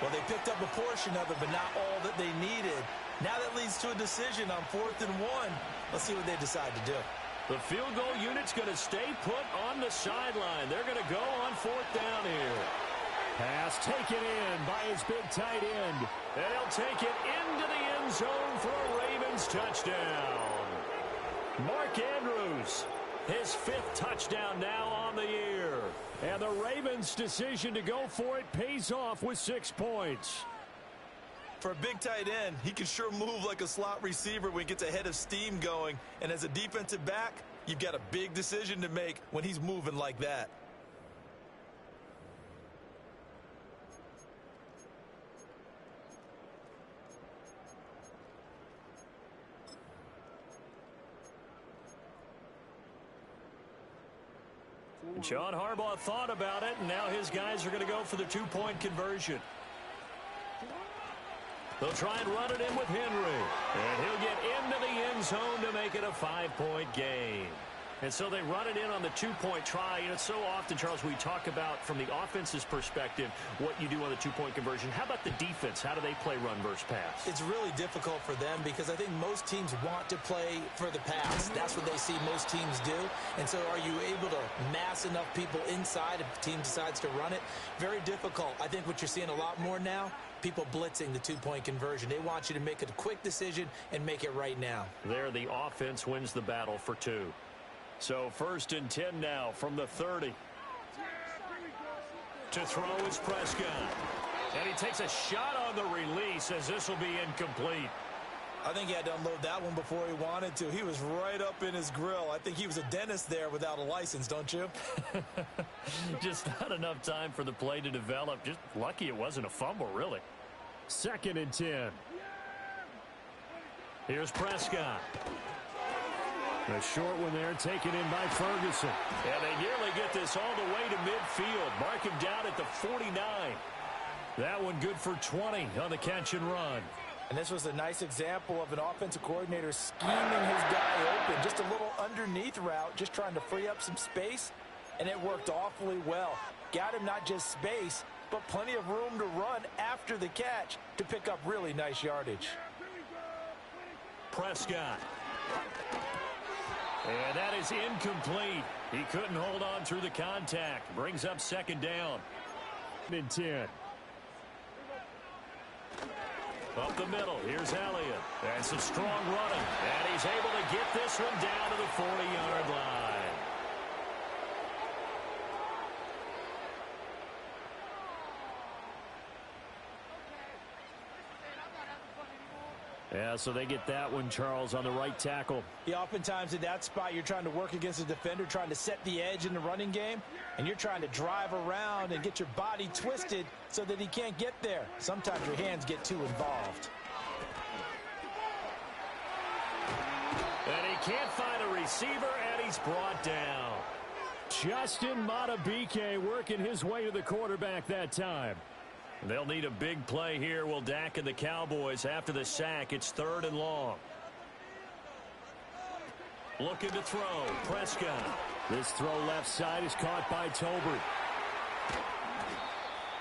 Well, they picked up a portion of it, but not all that they needed. Now that leads to a decision on 4th and 1. Let's see what they decide to do. The field goal unit's going to stay put on the sideline. They're going to go on 4th down here. Pass taken in by his big tight end. And he'll take it into the end zone for a Ravens touchdown. Mark Andrews, his 5th touchdown now on the year. And the Ravens' decision to go for it pays off with 6 points. For a big tight end, he can sure move like a slot receiver when he gets a head of steam going. And as a defensive back, you've got a big decision to make when he's moving like that. John Harbaugh thought about it, and now his guys are going to go for the 2-point conversion. They'll try and run it in with Henry. And he'll get into the end zone to make it a 5-point game. And so they run it in on the 2-point try. And it's so often, Charles, we talk about from the offense's perspective what you do on the 2-point conversion. How about the defense? How do they play run versus pass? It's really difficult for them because I think most teams want to play for the pass. That's what they see most teams do. And so are you able to mass enough people inside if the team decides to run it? Very difficult. I think what you're seeing a lot more now, people blitzing the 2-point conversion. They want you to make a quick decision and make it right now. There, the offense wins the battle for 2. So 1st and 10 now from the 30. To throw is Prescott. And he takes a shot on the release as this will be incomplete. I think he had to unload that one before he wanted to. He was right up in his grill. I think he was a dentist there without a license, don't you? Just not enough time for the play to develop. Just lucky it wasn't a fumble, really. 2nd and 10. Here's Prescott. A short one there taken in by Ferguson. And they nearly get this all the way to midfield. Mark him down at the 49. That one good for 20 on the catch and run. And this was a nice example of an offensive coordinator scheming his guy open. Just a little underneath route, just trying to free up some space. And it worked awfully well. Got him not just space, but plenty of room to run after the catch to pick up really nice yardage. Prescott. And that is incomplete. He couldn't hold on through the contact. Brings up 2nd down. And 10. Up the middle. Here's Elliott. And some strong running. And he's able to get this one down to the 40-yard line. Yeah, so they get that one, Charles, on the right tackle. Yeah, oftentimes in that spot, you're trying to work against a defender, trying to set the edge in the running game, and you're trying to drive around and get your body twisted so that he can't get there. Sometimes your hands get too involved. And he can't find a receiver, and he's brought down. Justin Madubuike working his way to the quarterback that time. They'll need a big play here. Will Dak and the Cowboys after the sack. It's 3rd and long. Looking to throw. Prescott. This throw left side is caught by Tolbert.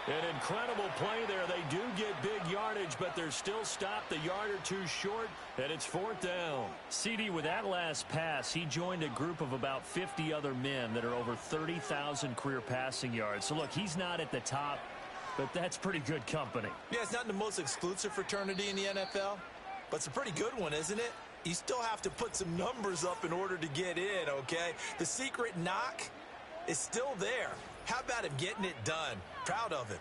An incredible play there. They do get big yardage, but they're still stopped a yard or 2 short, and it's 4th down. CD, with that last pass, he joined a group of about 50 other men that are over 30,000 career passing yards. So, look, he's not at the top, but that's pretty good company. Yeah, it's not the most exclusive fraternity in the NFL, but it's a pretty good one, isn't it? You still have to put some numbers up in order to get in, okay? The secret knock is still there. How about him getting it done? Proud of him.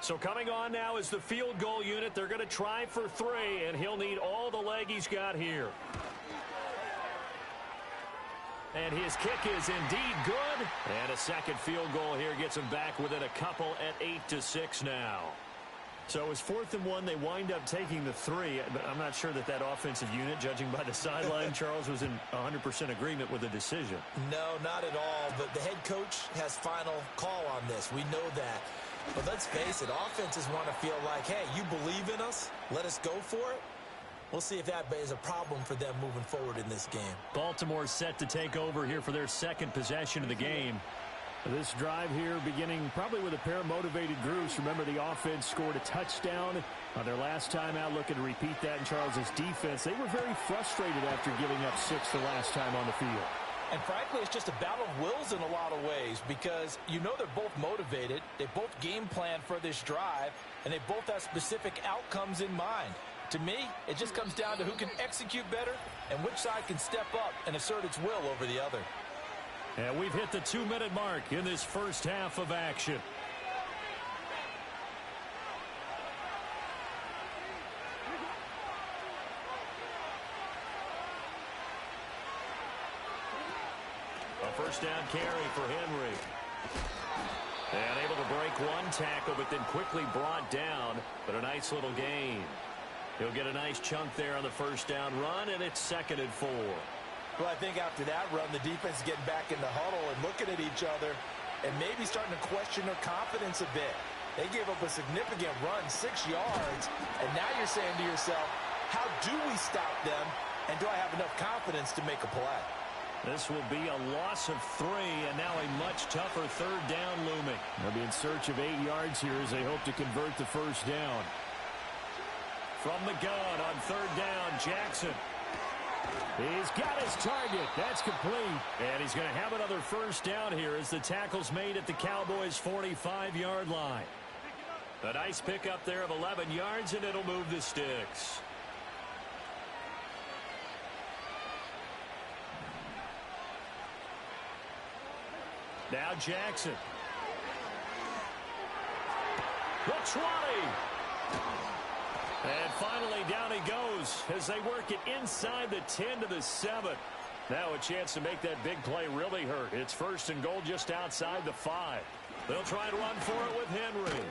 So coming on now is the field goal unit. They're going to try for 3, and he'll need all the leg he's got here. And his kick is indeed good. And a second field goal here gets him back within a couple at 8-6 now. So it was 4th and 1. They wind up taking the 3. But I'm not sure that offensive unit, judging by the sideline, Charles, was in 100% agreement with the decision. No, not at all. But the head coach has final call on this. We know that. But let's face it, offenses want to feel like, hey, you believe in us? Let us go for it. We'll see if that is a problem for them moving forward in this game. Baltimore set to take over here for their second possession of the game. This drive here beginning probably with a pair of motivated groups. Remember, the offense scored a touchdown on their last time out, looking to repeat that in Charles's defense. They were very frustrated after giving up 6 the last time on the field. And frankly, it's just a battle of wills in a lot of ways because you know they're both motivated. They both game plan for this drive, and they both have specific outcomes in mind. To me, it just comes down to who can execute better and which side can step up and assert its will over the other. And we've hit the 2-minute mark in this first half of action. A first down carry for Henry. And able to break one tackle, but then quickly brought down. But a nice little gain. He'll get a nice chunk there on the first down run, and it's 2nd and 4. Well, I think after that run, the defense is getting back in the huddle and looking at each other. and maybe starting to question their confidence a bit. They gave up a significant run, 6 yards, and now you're saying to yourself, how do we stop them, and do I have enough confidence to make a play? This will be a loss of 3, and now a much tougher third down looming. They'll be in search of 8 yards here as they hope to convert the first down. From the gun on third down, Jackson. He's got his target. That's complete. And he's going to have another first down here as the tackle's made at the Cowboys' 45-yard line. A nice pickup there of 11 yards, and it'll move the sticks. Now Jackson. The 20. And finally down he goes as they work it inside the 10 to the 7. Now a chance to make that big play really hurt. It's first and goal just outside the 5. They'll try to run for it with Henry.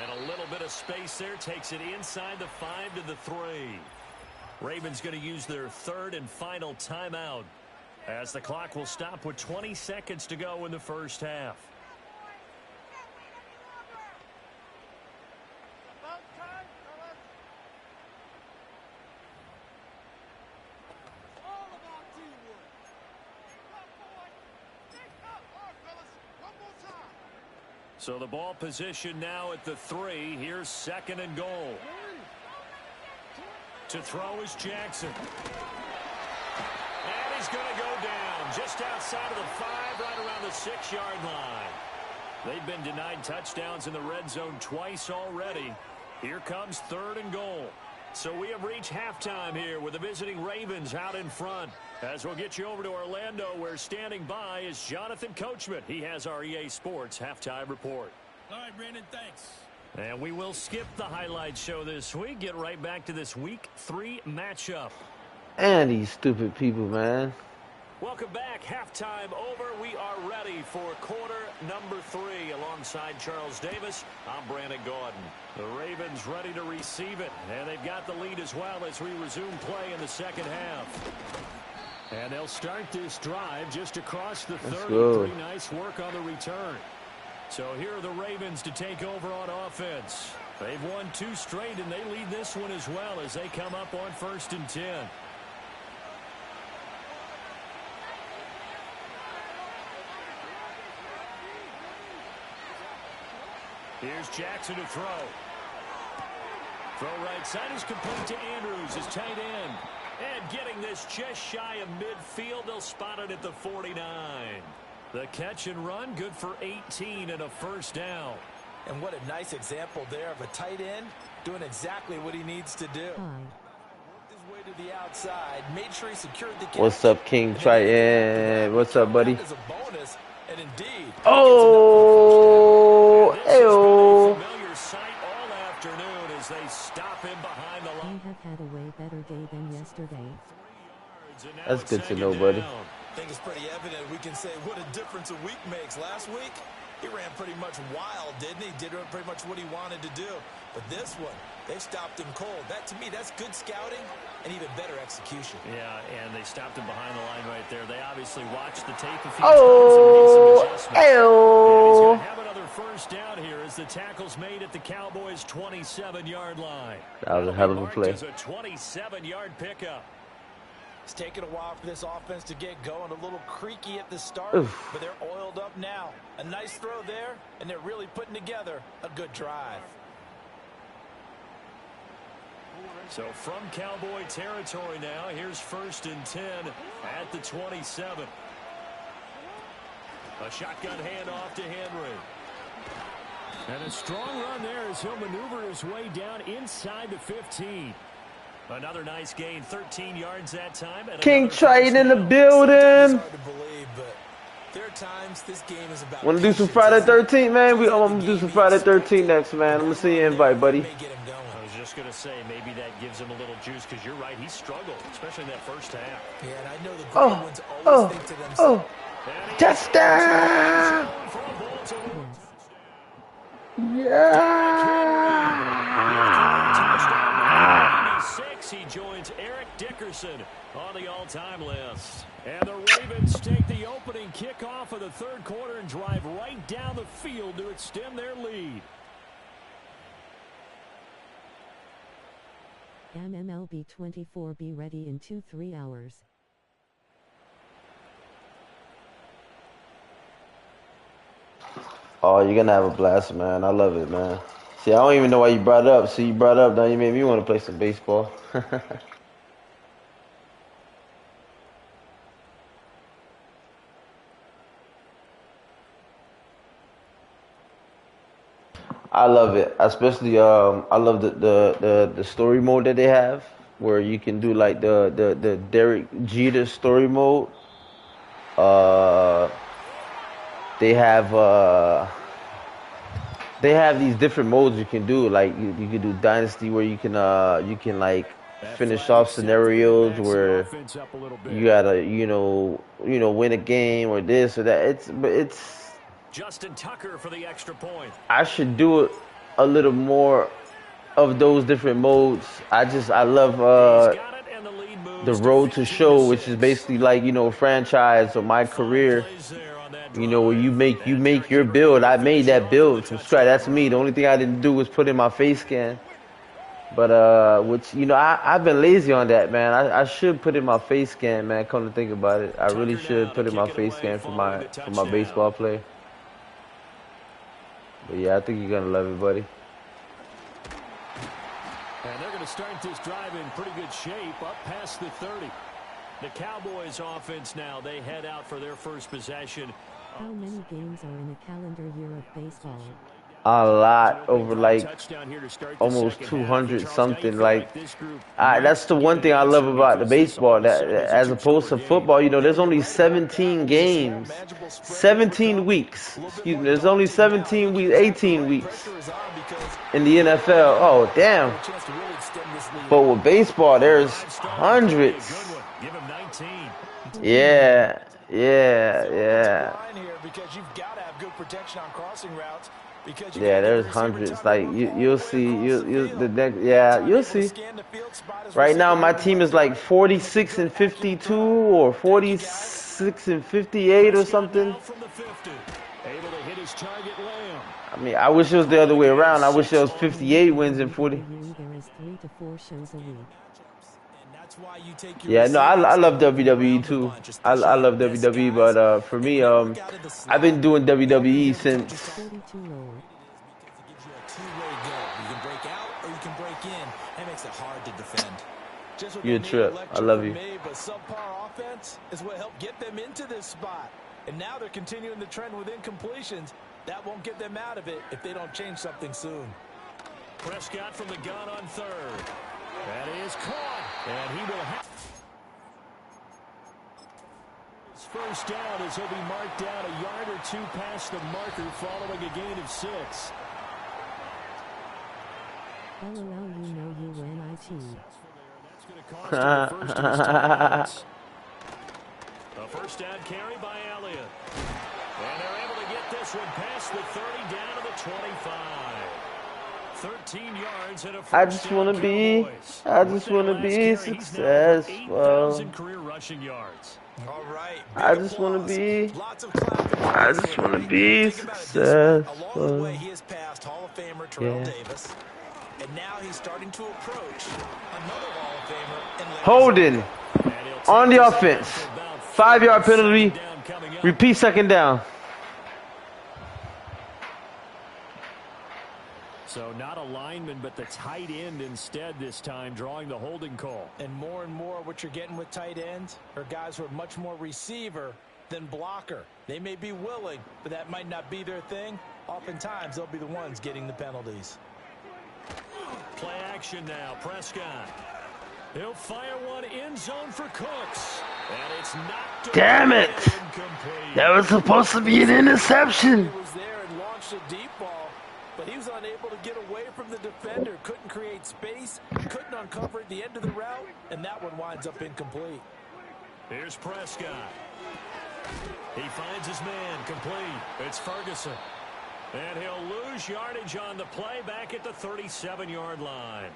And a little bit of space there takes it inside the 5 to the 3. Ravens going to use their third and final timeout as the clock will stop with 20 seconds to go in the first half. So the ball position now at the 3. Here's second and goal. To throw is Jackson. And he's going to go down just outside of the 5, right around the 6-yard line. They've been denied touchdowns in the red zone twice already. Here comes third and goal. So we have reached halftime here with the visiting Ravens out in front. As we'll get you over to Orlando, where standing by is Jonathan Coachman. He has our EA Sports halftime report. All right, Brandon, thanks. And we will skip the highlight show this week. Get right back to this Week 3 matchup. And these stupid people, man. Welcome back. Halftime over. We are ready for quarter number 3. Alongside Charles Davis, I'm Brandon Gaudin. The Ravens ready to receive it. And they've got the lead as well as we resume play in the second half. And they'll start this drive just across the 30. Pretty nice work on the return. So here are the Ravens to take over on offense. They've won 2 straight, and they lead this one as well as they come up on 1st and 10. Here's Jackson to throw. Throw right side is complete to Andrews, his tight end. And getting this just shy of midfield, they'll spot it at the 49. The catch and run, good for 18 and a first down. And what a nice example there of a tight end doing exactly what he needs to do. Worked his way to the outside, made sure he secured the catch. What's up, King Triton? What's up, buddy? As a bonus, and indeed, oh, ew. Familiar sight all afternoon as they stop him behind the line. I have had a way better day than yesterday. That's good to know, buddy. I think it's pretty evident we can say what a difference a week makes. Last week, he ran pretty much wild, didn't he? Did pretty much what he wanted to do. But this one, they stopped him cold. That, to me, that's good scouting and even better execution. Yeah, and they stopped him behind the line right there. They obviously watched the tape a few times and made some adjustments. And he's going to have another first down here as the tackle's made at the Cowboys' 27-yard line. That was a hell of a play. It's a 27-yard pickup. It's taken a while for this offense to get going. A little creaky at the start, but they're oiled up now. A nice throw there, and they're really putting together a good drive. So from Cowboy territory now, here's 1st and 10 at the 27. A shotgun handoff to Henry. And a strong run there as he'll maneuver his way down inside the 15. Another nice gain, 13 yards that time. And King Triton in the building. Hard to believe, but there are times this game is about. Want to do some Friday 13th, man? I'm going to do some Friday 13th next, man. I'm going to see you invite, buddy. I was just going to say, maybe that gives him a little juice, because you're right, he struggled, especially in that first half. Yeah, and I know the great ones always think to themselves. Touchdown! Yes. Yeah! he joins Eric Dickerson on the all-time list. And the Ravens take the opening kickoff of the third quarter and drive right down the field to extend their lead. MLB 24 be ready in 2-3 hours. Oh, you're gonna have a blast, man. I love it, man. See, I don't even know why you brought it up. See, you brought it up, now you made me want to play some baseball. I love it, especially I love the story mode that they have, where you can do like the Derek Jeter story mode. Uh, they have these different modes you can do. Like you can do Dynasty, where you can like finish off scenarios where you gotta win a game or this or that. It's Justin Tucker for the extra point. I should do it a little more of those different modes. I love the Road to Show, which is basically like franchise or my career. Where you make your build. I made that build from scratch. That's me. The only thing I didn't do was put in my face scan. But which I've been lazy on that, man. I should put in my face scan, man. Come to think about it, I really should put in my face scan for my baseball play. But yeah, I think you're gonna love it, buddy. And they're going to start this drive in pretty good shape, up past the 30. The Cowboys offense now, they head out for their first possession. How many games are in a calendar year of baseball? A lot, over like almost 200 something. Like that's the one thing I love about the baseball, that as opposed to football, there's only 17 games, 17 weeks. Excuse me, there's only 17 weeks, 18 weeks in the NFL. Oh damn! But with baseball, there's hundreds. Yeah. Yeah, there's hundreds. Like you'll see. You'll see. Right now, my team is like 46-52 or 46-58 or something. I mean, I wish it was the other way around. I wish it was 58 wins and 40. There is 3 to 4 shows a week. Yeah, no, I love WWE too. I love WWE, but for me, I've been doing WWE since. You're a trip. I love you. But subpar offense is what helped get them into this spot. And now they're continuing the trend with incompletions. That won't get them out of it if they don't change something soon. Prescott from the gun on third. That is caught. And he will have his first down as he'll be marked down a yard or two past the marker following a gain of 6. LOL, you were NIT. That's going to cost him the first of his targets. A first down carry by Elliott. And they're able to get this one past the 30 down to the 25. 13 yards and a first I just want to be successful. Career rushing yards. All right. I just want to be successful. Along the way, he has passed Hall of Famer Terrell Davis, and now he's starting to approach another Hall of Famer. Holding on the offense. 5-yard penalty. Repeat second down. So not a lineman, but the tight end instead this time, drawing the holding call. And more what you're getting with tight ends are guys who are much more receiver than blocker. They may be willing, but that might not be their thing. Oftentimes, they'll be the ones getting the penalties. Play action now. Prescott. He'll fire one end zone for Cooks. And it's knocked. Damn it! That was supposed to be an interception. He was there and launched a deep ball, but he was unable to get away from the defender. Couldn't create space, couldn't uncover at the end of the route, and that one winds up incomplete. Here's Prescott. He finds his man complete. It's Ferguson. And he'll lose yardage on the play back at the 37-yard line.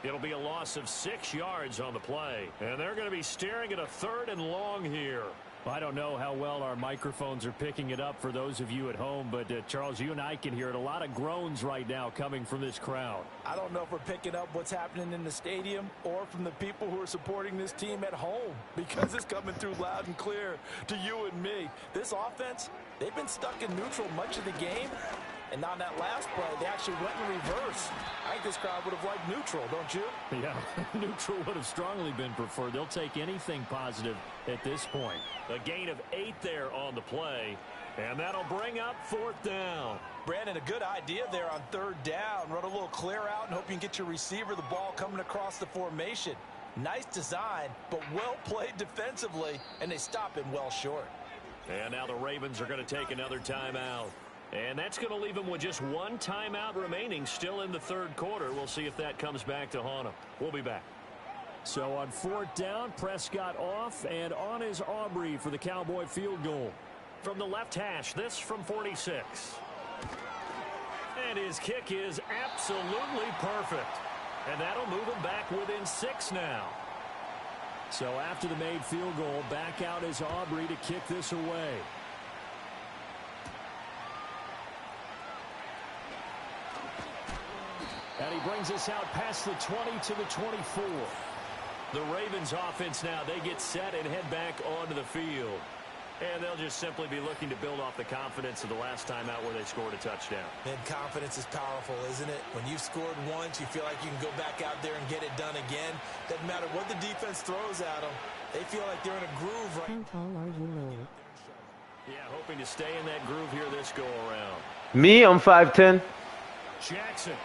It'll be a loss of 6 yards on the play. And they're going to be staring at a 3rd and long here. I don't know how well our microphones are picking it up for those of you at home, but Charles, you and I can hear it. A lot of groans right now coming from this crowd. I don't know if we're picking up what's happening in the stadium or from the people who are supporting this team at home, because it's coming through loud and clear to you and me. This offense, they've been stuck in neutral much of the game. And on that last play, they actually went in reverse. I think this crowd would have liked neutral, don't you? Yeah, neutral would have strongly been preferred. They'll take anything positive at this point. A gain of 8 there on the play, and that'll bring up 4th down. Brandon, a good idea there on 3rd down. Run a little clear out and hope you can get your receiver the ball coming across the formation. Nice design, but well played defensively, and they stop him well short. And now the Ravens are going to take another timeout. And that's going to leave them with just 1 timeout remaining still in the 3rd quarter. We'll see if that comes back to haunt them. We'll be back. So on 4th down, Prescott off, and on is Aubrey for the Cowboy field goal. From the left hash, this from 46. And his kick is absolutely perfect. And that'll move him back within 6 now. So after the made field goal, back out is Aubrey to kick this away. And he brings us out past the 20 to the 24. The Ravens offense now, they get set and head back onto the field. And they'll just simply be looking to build off the confidence of the last time out where they scored a touchdown. And confidence is powerful, isn't it? When you've scored once, you feel like you can go back out there and get it done again. Doesn't matter what the defense throws at them. They feel like they're in a groove right now. How tall are you, Lowell? Yeah, hoping to stay in that groove here this go-around. Me, I'm 5'10". Jackson.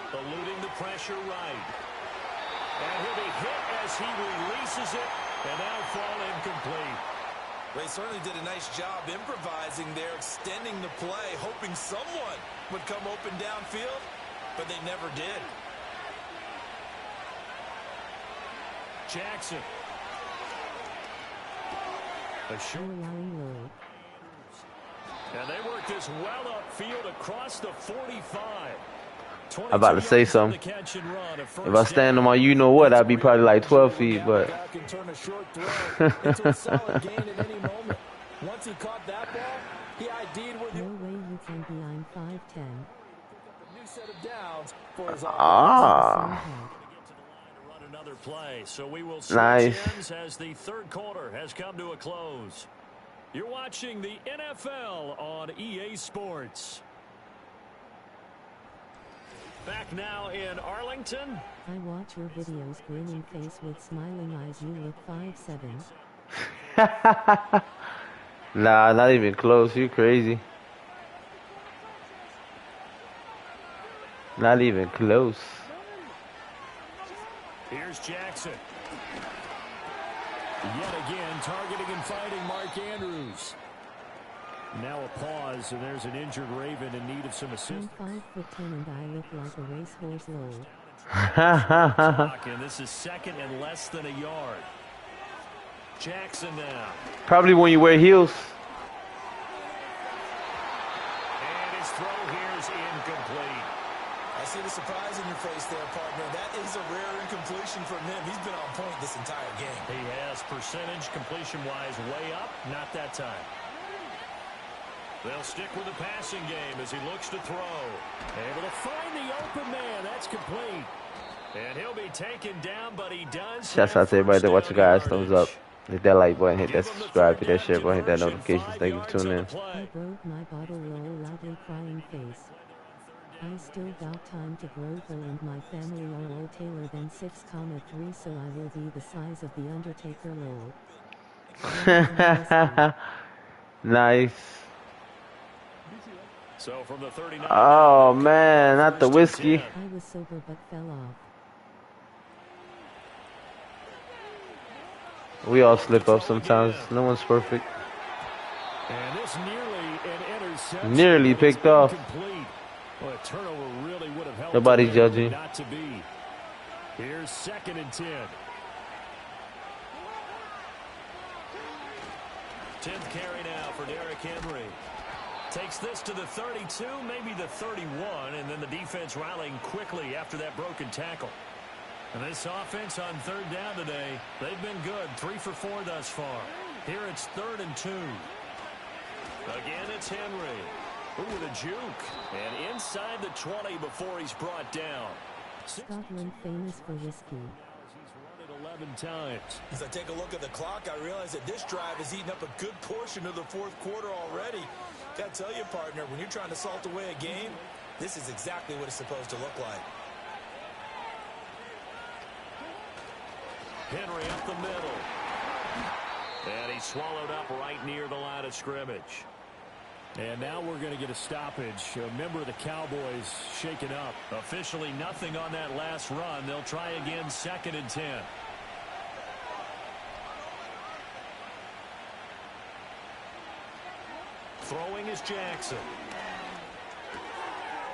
Eluding the pressure right. And he'll be hit as he releases it, and that'll fall incomplete. They certainly did a nice job improvising there, extending the play, hoping someone would come open downfield, but they never did. Jackson. A short. And they work this well upfield across the 45. I'm about to say something. If I stand on my you-know-what, I'd be probably like 12 feet, but... Once he caught that ball, he ID'd with No way you can be. I'm 5'10". New set of downs for his Run another play, so we will switch ends as the 3rd quarter has come to a close. You're watching the NFL on EA Sports. Back now in Arlington. I watch your videos, grinning face with smiling eyes. You look 5'7". Nah, not even close. You crazy. Not even close. Here's Jackson. Yet again, targeting and fighting Mark Andrews. Now a pause, and there's an injured Raven in need of some assistance. I'm 5'10" and I look like a racehorse, Lowell. And this is 2nd and less than a yard. Jackson now. Probably when you wear heels. And his throw here is incomplete. I see the surprise in your face there, partner. That is a rare incompletion from him. He's been on point this entire game. He has percentage completion-wise way up. Not that time. They'll stick with the passing game as he looks to throw. Able to find the open man. That's complete. And he'll be taken down, but he does. Shouts out to everybody that watch, guys. Thumbs up. Hit that like button, hit that subscribe, hit that share button, hit that notifications. Thank you for tuning in. I broke my bottle, Lowell, loudly crying face. I still got time to grow though, and my family are all taller than 6'3", so I will be the size of the Undertaker, Lowell. Nice. So from the 39. Oh man, not the whiskey. I was sober but fell off. We all slip up sometimes. No one's perfect. And this nearly an interception. Nearly picked off. Well, a turnover really would have helped. Nobody's judging. Not to be. Here's 2nd and 10. 10th carry now for Derrick Henry. Takes this to the 32, maybe the 31, and then the defense rallying quickly after that broken tackle. And this offense on third down today, they've been good. 3 for 4 thus far. Here it's 3rd and 2. Again, it's Henry. Ooh, with a juke. And inside the 20 before he's brought down. Scotland famous for whiskey. He's run it 11 times. As I take a look at the clock, I realize that this drive has eaten up a good portion of the 4th quarter already. Got to tell you, partner, when you're trying to salt away a game, this is exactly what it's supposed to look like. Henry up the middle. And he's swallowed up right near the line of scrimmage. And now we're going to get a stoppage. A member of the Cowboys shaken up. Officially nothing on that last run. They'll try again, 2nd and 10. Throwing is Jackson.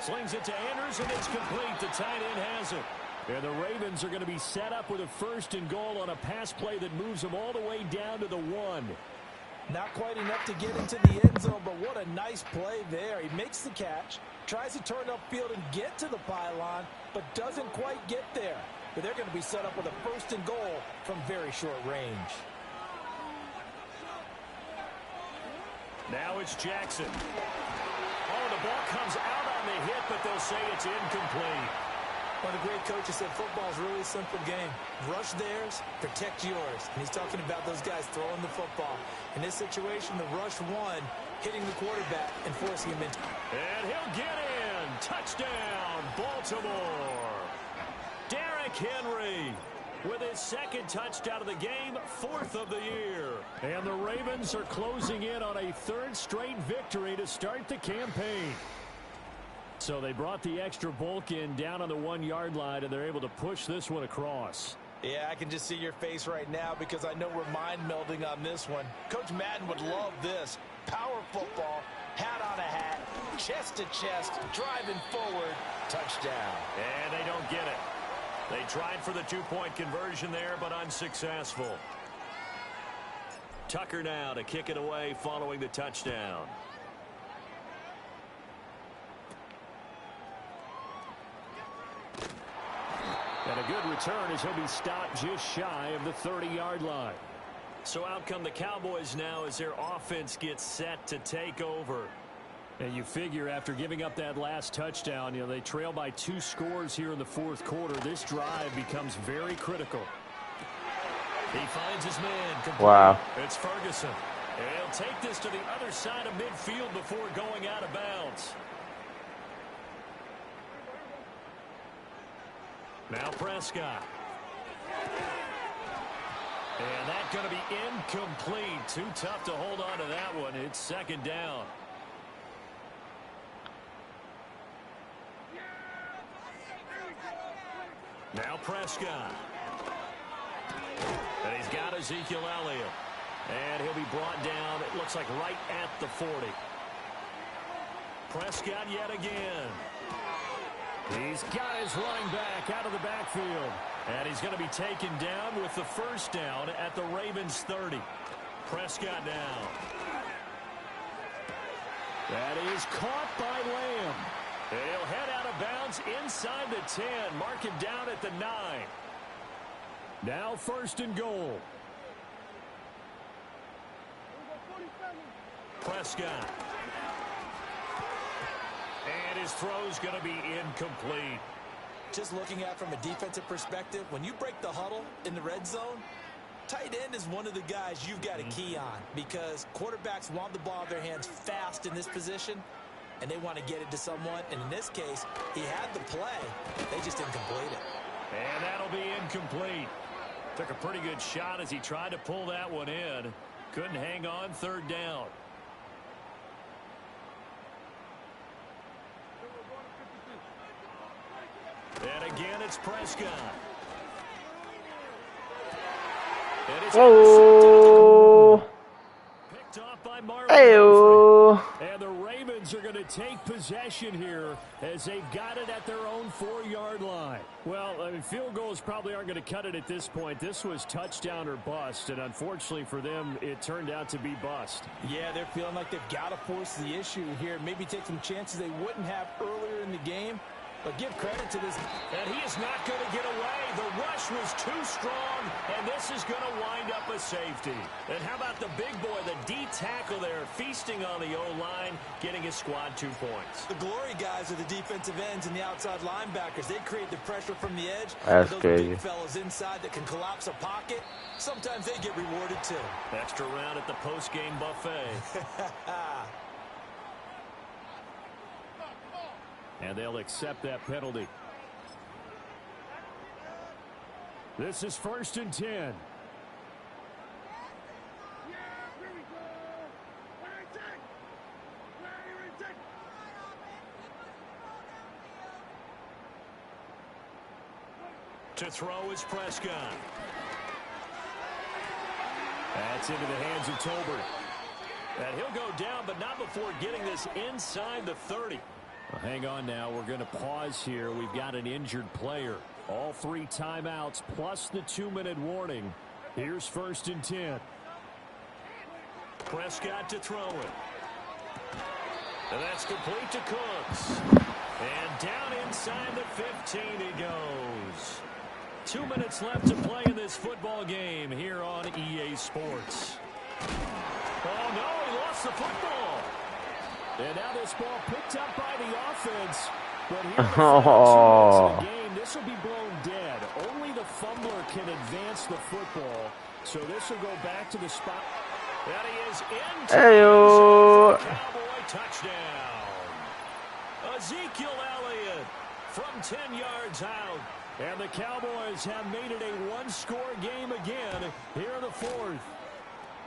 Slings it to Anders, and it's complete. The tight end has it. And the Ravens are going to be set up with a 1st and goal on a pass play that moves them all the way down to the 1. Not quite enough to get into the end zone, but what a nice play there. He makes the catch, tries to turn upfield and get to the pylon, but doesn't quite get there. But they're going to be set up with a 1st and goal from very short range. Now it's Jackson. Oh, the ball comes out on the hit, but they'll say it's incomplete. One of the great coaches said football is really a simple game. Rush theirs, protect yours. And he's talking about those guys throwing the football. In this situation, the rush one, hitting the quarterback and forcing him into. And he'll get in. Touchdown, Baltimore. Derrick Henry with his 2nd touchdown of the game, 4th of the year. And the Ravens are closing in on a 3rd straight victory to start the campaign. So they brought the extra bulk in down on the 1-yard line, and they're able to push this one across. Yeah, I can just see your face right now because I know we're mind melding on this one. Coach Madden would love this. Power football, hat on a hat, chest to chest, driving forward, touchdown. And they don't get it. They tried for the 2-point conversion there, but unsuccessful. Tucker now to kick it away following the touchdown. And a good return as he'll be stopped just shy of the 30-yard line. So out come the Cowboys now as their offense gets set to take over. And you figure after giving up that last touchdown, they trail by 2 scores here in the 4th quarter. This drive becomes very critical. He finds his man. Complete. Wow. It's Ferguson. And he'll take this to the other side of midfield before going out of bounds. Now Prescott. And that's going to be incomplete. Too tough to hold on to that one. It's 2nd down. Now Prescott. And he's got Ezekiel Elliott. And he'll be brought down, it looks like right at the 40. Prescott yet again. He's got his running back out of the backfield. And he's going to be taken down with the 1st down at the Ravens 30. Prescott now. That is caught by Lamb. And he'll head out of bounds inside the 10. Mark him down at the 9. Now 1st and goal. Prescott. And his throw's going to be incomplete. Just looking at it from a defensive perspective, when you break the huddle in the red zone, tight end is one of the guys you've got to key on because quarterbacks want the ball in their hands fast in this position, and they want to get it to someone. And in this case, he had the play. They just didn't complete it. And that'll be incomplete. Took a pretty good shot as he tried to pull that one in. Couldn't hang on, 3rd down. And again, it's Prescott. Oh. Picked off by Marlon. Ayo. And the Ravens Eagles are going to take possession here as they've got it at their own 4-yard line. Well, I mean, field goals probably aren't going to cut it at this point. This was touchdown or bust, and unfortunately for them, it turned out to be bust. Yeah, they're feeling like they've got to force the issue here. Maybe take some chances they wouldn't have earlier in the game. But give credit to this. And he is not going to get away. The rush was too strong, and this is going to wind up a safety. And how about the big boy, the D tackle there, feasting on the O-line, getting his squad 2 points. The glory guys are the defensive ends and the outside linebackers. They create the pressure from the edge. That's those crazy. big fellas inside that can collapse a pocket, sometimes they get rewarded too. Extra round at the post-game buffet. And they'll accept that penalty. This is 1st and 10. To throw is Prescott. That's into the hands of Tolbert. And he'll go down, but not before getting this inside the 30. Well, hang on now. We're going to pause here. We've got an injured player. All 3 timeouts plus the 2-minute warning. Here's 1st and 10. Prescott to throw it. And that's complete to Cooks. And down inside the 15 he goes. 2 minutes left to play in this football game here on EA Sports. Oh, no, he lost the football. And now this ball picked up by the offense. But here in the final 2 minutes of the game, this will be blown dead. Only the fumbler can advance the football. So this will go back to the spot. And he is into the Cowboy touchdown. Ezekiel Elliott from 10 yards out. And the Cowboys have made it a 1-score game again here in the 4th.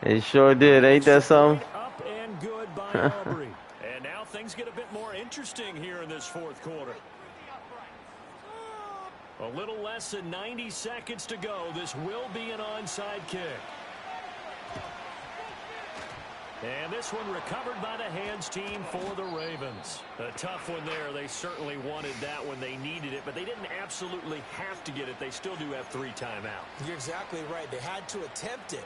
They sure did. Ain't that something? Up and good by Aubrey. And now things get a bit more interesting here in this 4th quarter. A little less than 90 seconds to go. This will be an onside kick. And this one recovered by the hands team for the Ravens. A tough one there. They certainly wanted that when they needed it, but they didn't absolutely have to get it. They still do have 3 timeouts. You're exactly right. They had to attempt it.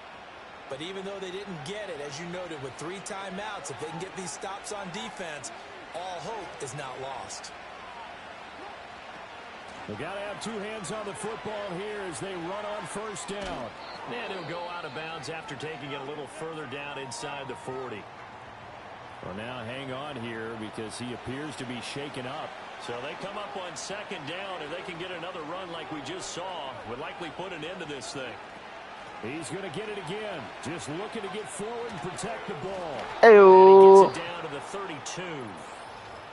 But even though they didn't get it, as you noted, with 3 timeouts, if they can get these stops on defense, all hope is not lost. They've got to have 2 hands on the football here as they run on 1st down. And he'll go out of bounds after taking it a little further down inside the 40. Well, now hang on here because he appears to be shaken up. So they come up on 2nd down. If they can get another run like we just saw, would likely put an end to this thing. He's going to get it again. Just looking to get forward and protect the ball. Ayo. And he gets it down to the 32.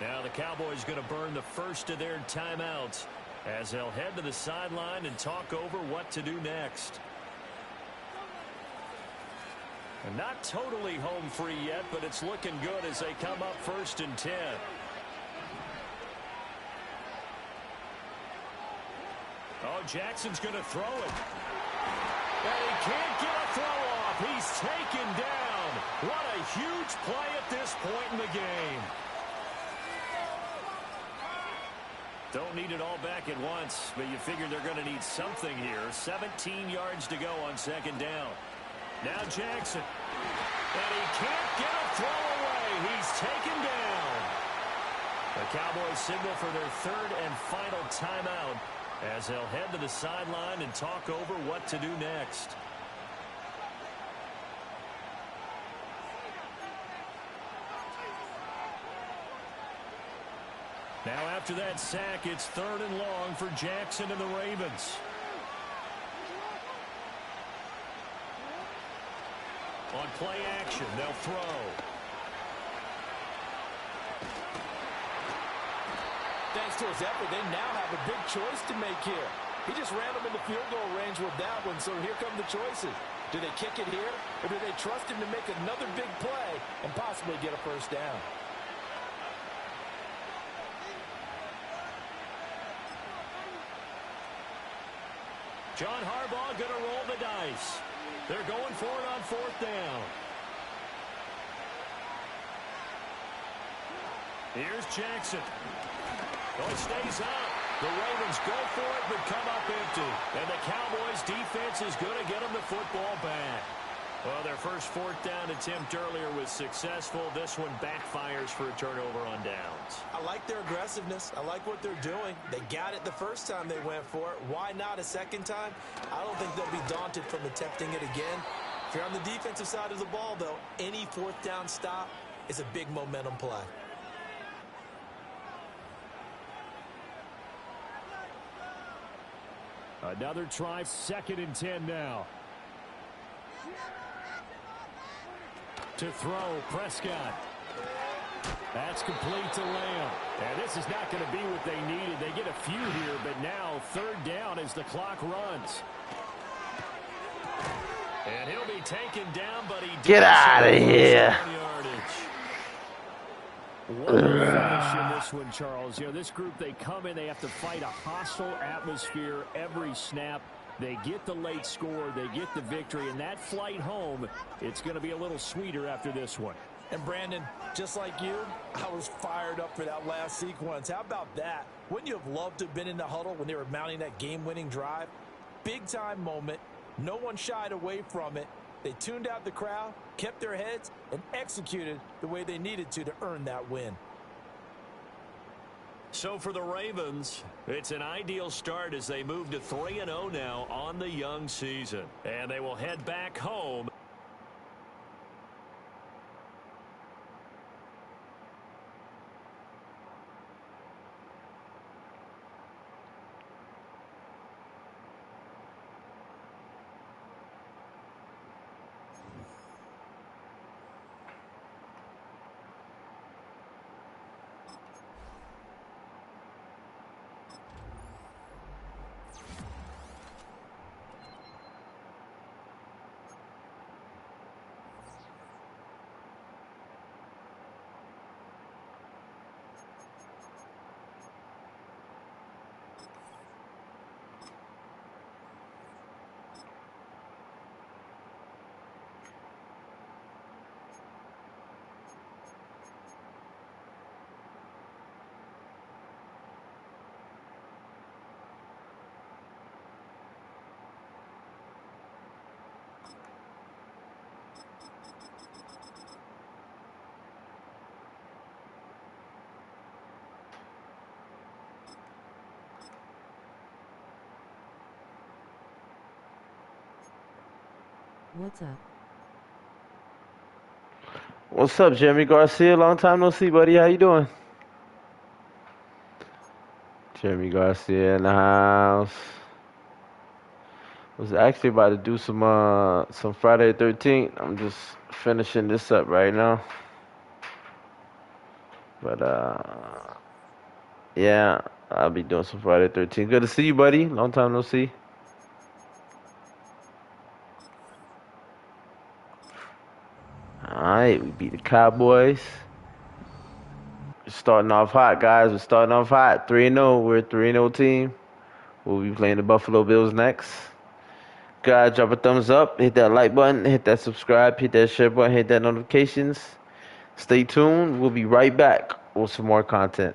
Now the Cowboys going to burn the first of their timeouts as they'll head to the sideline and talk over what to do next. And not totally home free yet, but it's looking good as they come up 1st and 10. Oh, Jackson's going to throw it. And he can't get a throw off. He's taken down. What a huge play at this point in the game. Don't need it all back at once, but you figure they're going to need something here. 17 yards to go on 2nd down. Now Jackson. And he can't get a throw away. He's taken down. The Cowboys signal for their 3rd and final timeout as they'll head to the sideline and talk over what to do next. Now after that sack, it's 3rd and long for Jackson and the Ravens. On play action, they'll throw. Thanks to his effort, they now have a big choice to make here. He just ran them into field goal range with that one, so here come the choices. Do they kick it here, or do they trust him to make another big play and possibly get a 1st down? John Harbaugh going to roll the dice. They're going for it on 4th down. Here's Jackson. Oh, it stays up. The Ravens go for it, but come up empty. And the Cowboys' defense is going to get them the football back. Well, their first fourth down attempt earlier was successful. This one backfires for a turnover on downs. I like their aggressiveness. I like what they're doing. They got it the first time they went for it. Why not a second time? I don't think they'll be daunted from attempting it again. If you're on the defensive side of the ball, though, any fourth down stop is a big momentum play. Another try, 2nd and 10 now. To throw, Prescott. That's complete to Lamb. And this is not going to be what they needed. They get a few here, but now 3rd down as the clock runs. And he'll be taken down, but he Get out of here. What a finish in this one, Charles. You know, this group, they come in, they have to fight a hostile atmosphere every snap. They get the late score, they get the victory, and that flight home, it's going to be a little sweeter after this one. And Brandon, just like you, I was fired up for that last sequence. How about that? Wouldn't you have loved to have been in the huddle when they were mounting that game-winning drive? Big-time moment. No one shied away from it. They tuned out the crowd, kept their heads, and executed the way they needed to earn that win. So for the Ravens, it's an ideal start as they move to 3-0 now on the young season. And they will head back home. What's up? What's up, Jeremy Garcia? Long time no see, buddy. How you doing? Jeremy Garcia in the house. Was actually about to do some Friday the 13th. I'm just finishing this up right now. But yeah, I'll be doing some Friday the 13th. Good to see you, buddy. Long time no see. Alright, we beat the Cowboys. We're starting off hot, guys. We're starting off hot. 3-0. We're a 3-0 team. We'll be playing the Buffalo Bills next. Guys, drop a thumbs up. Hit that like button. Hit that subscribe. Hit that share button. Hit that notifications. Stay tuned. We'll be right back with some more content.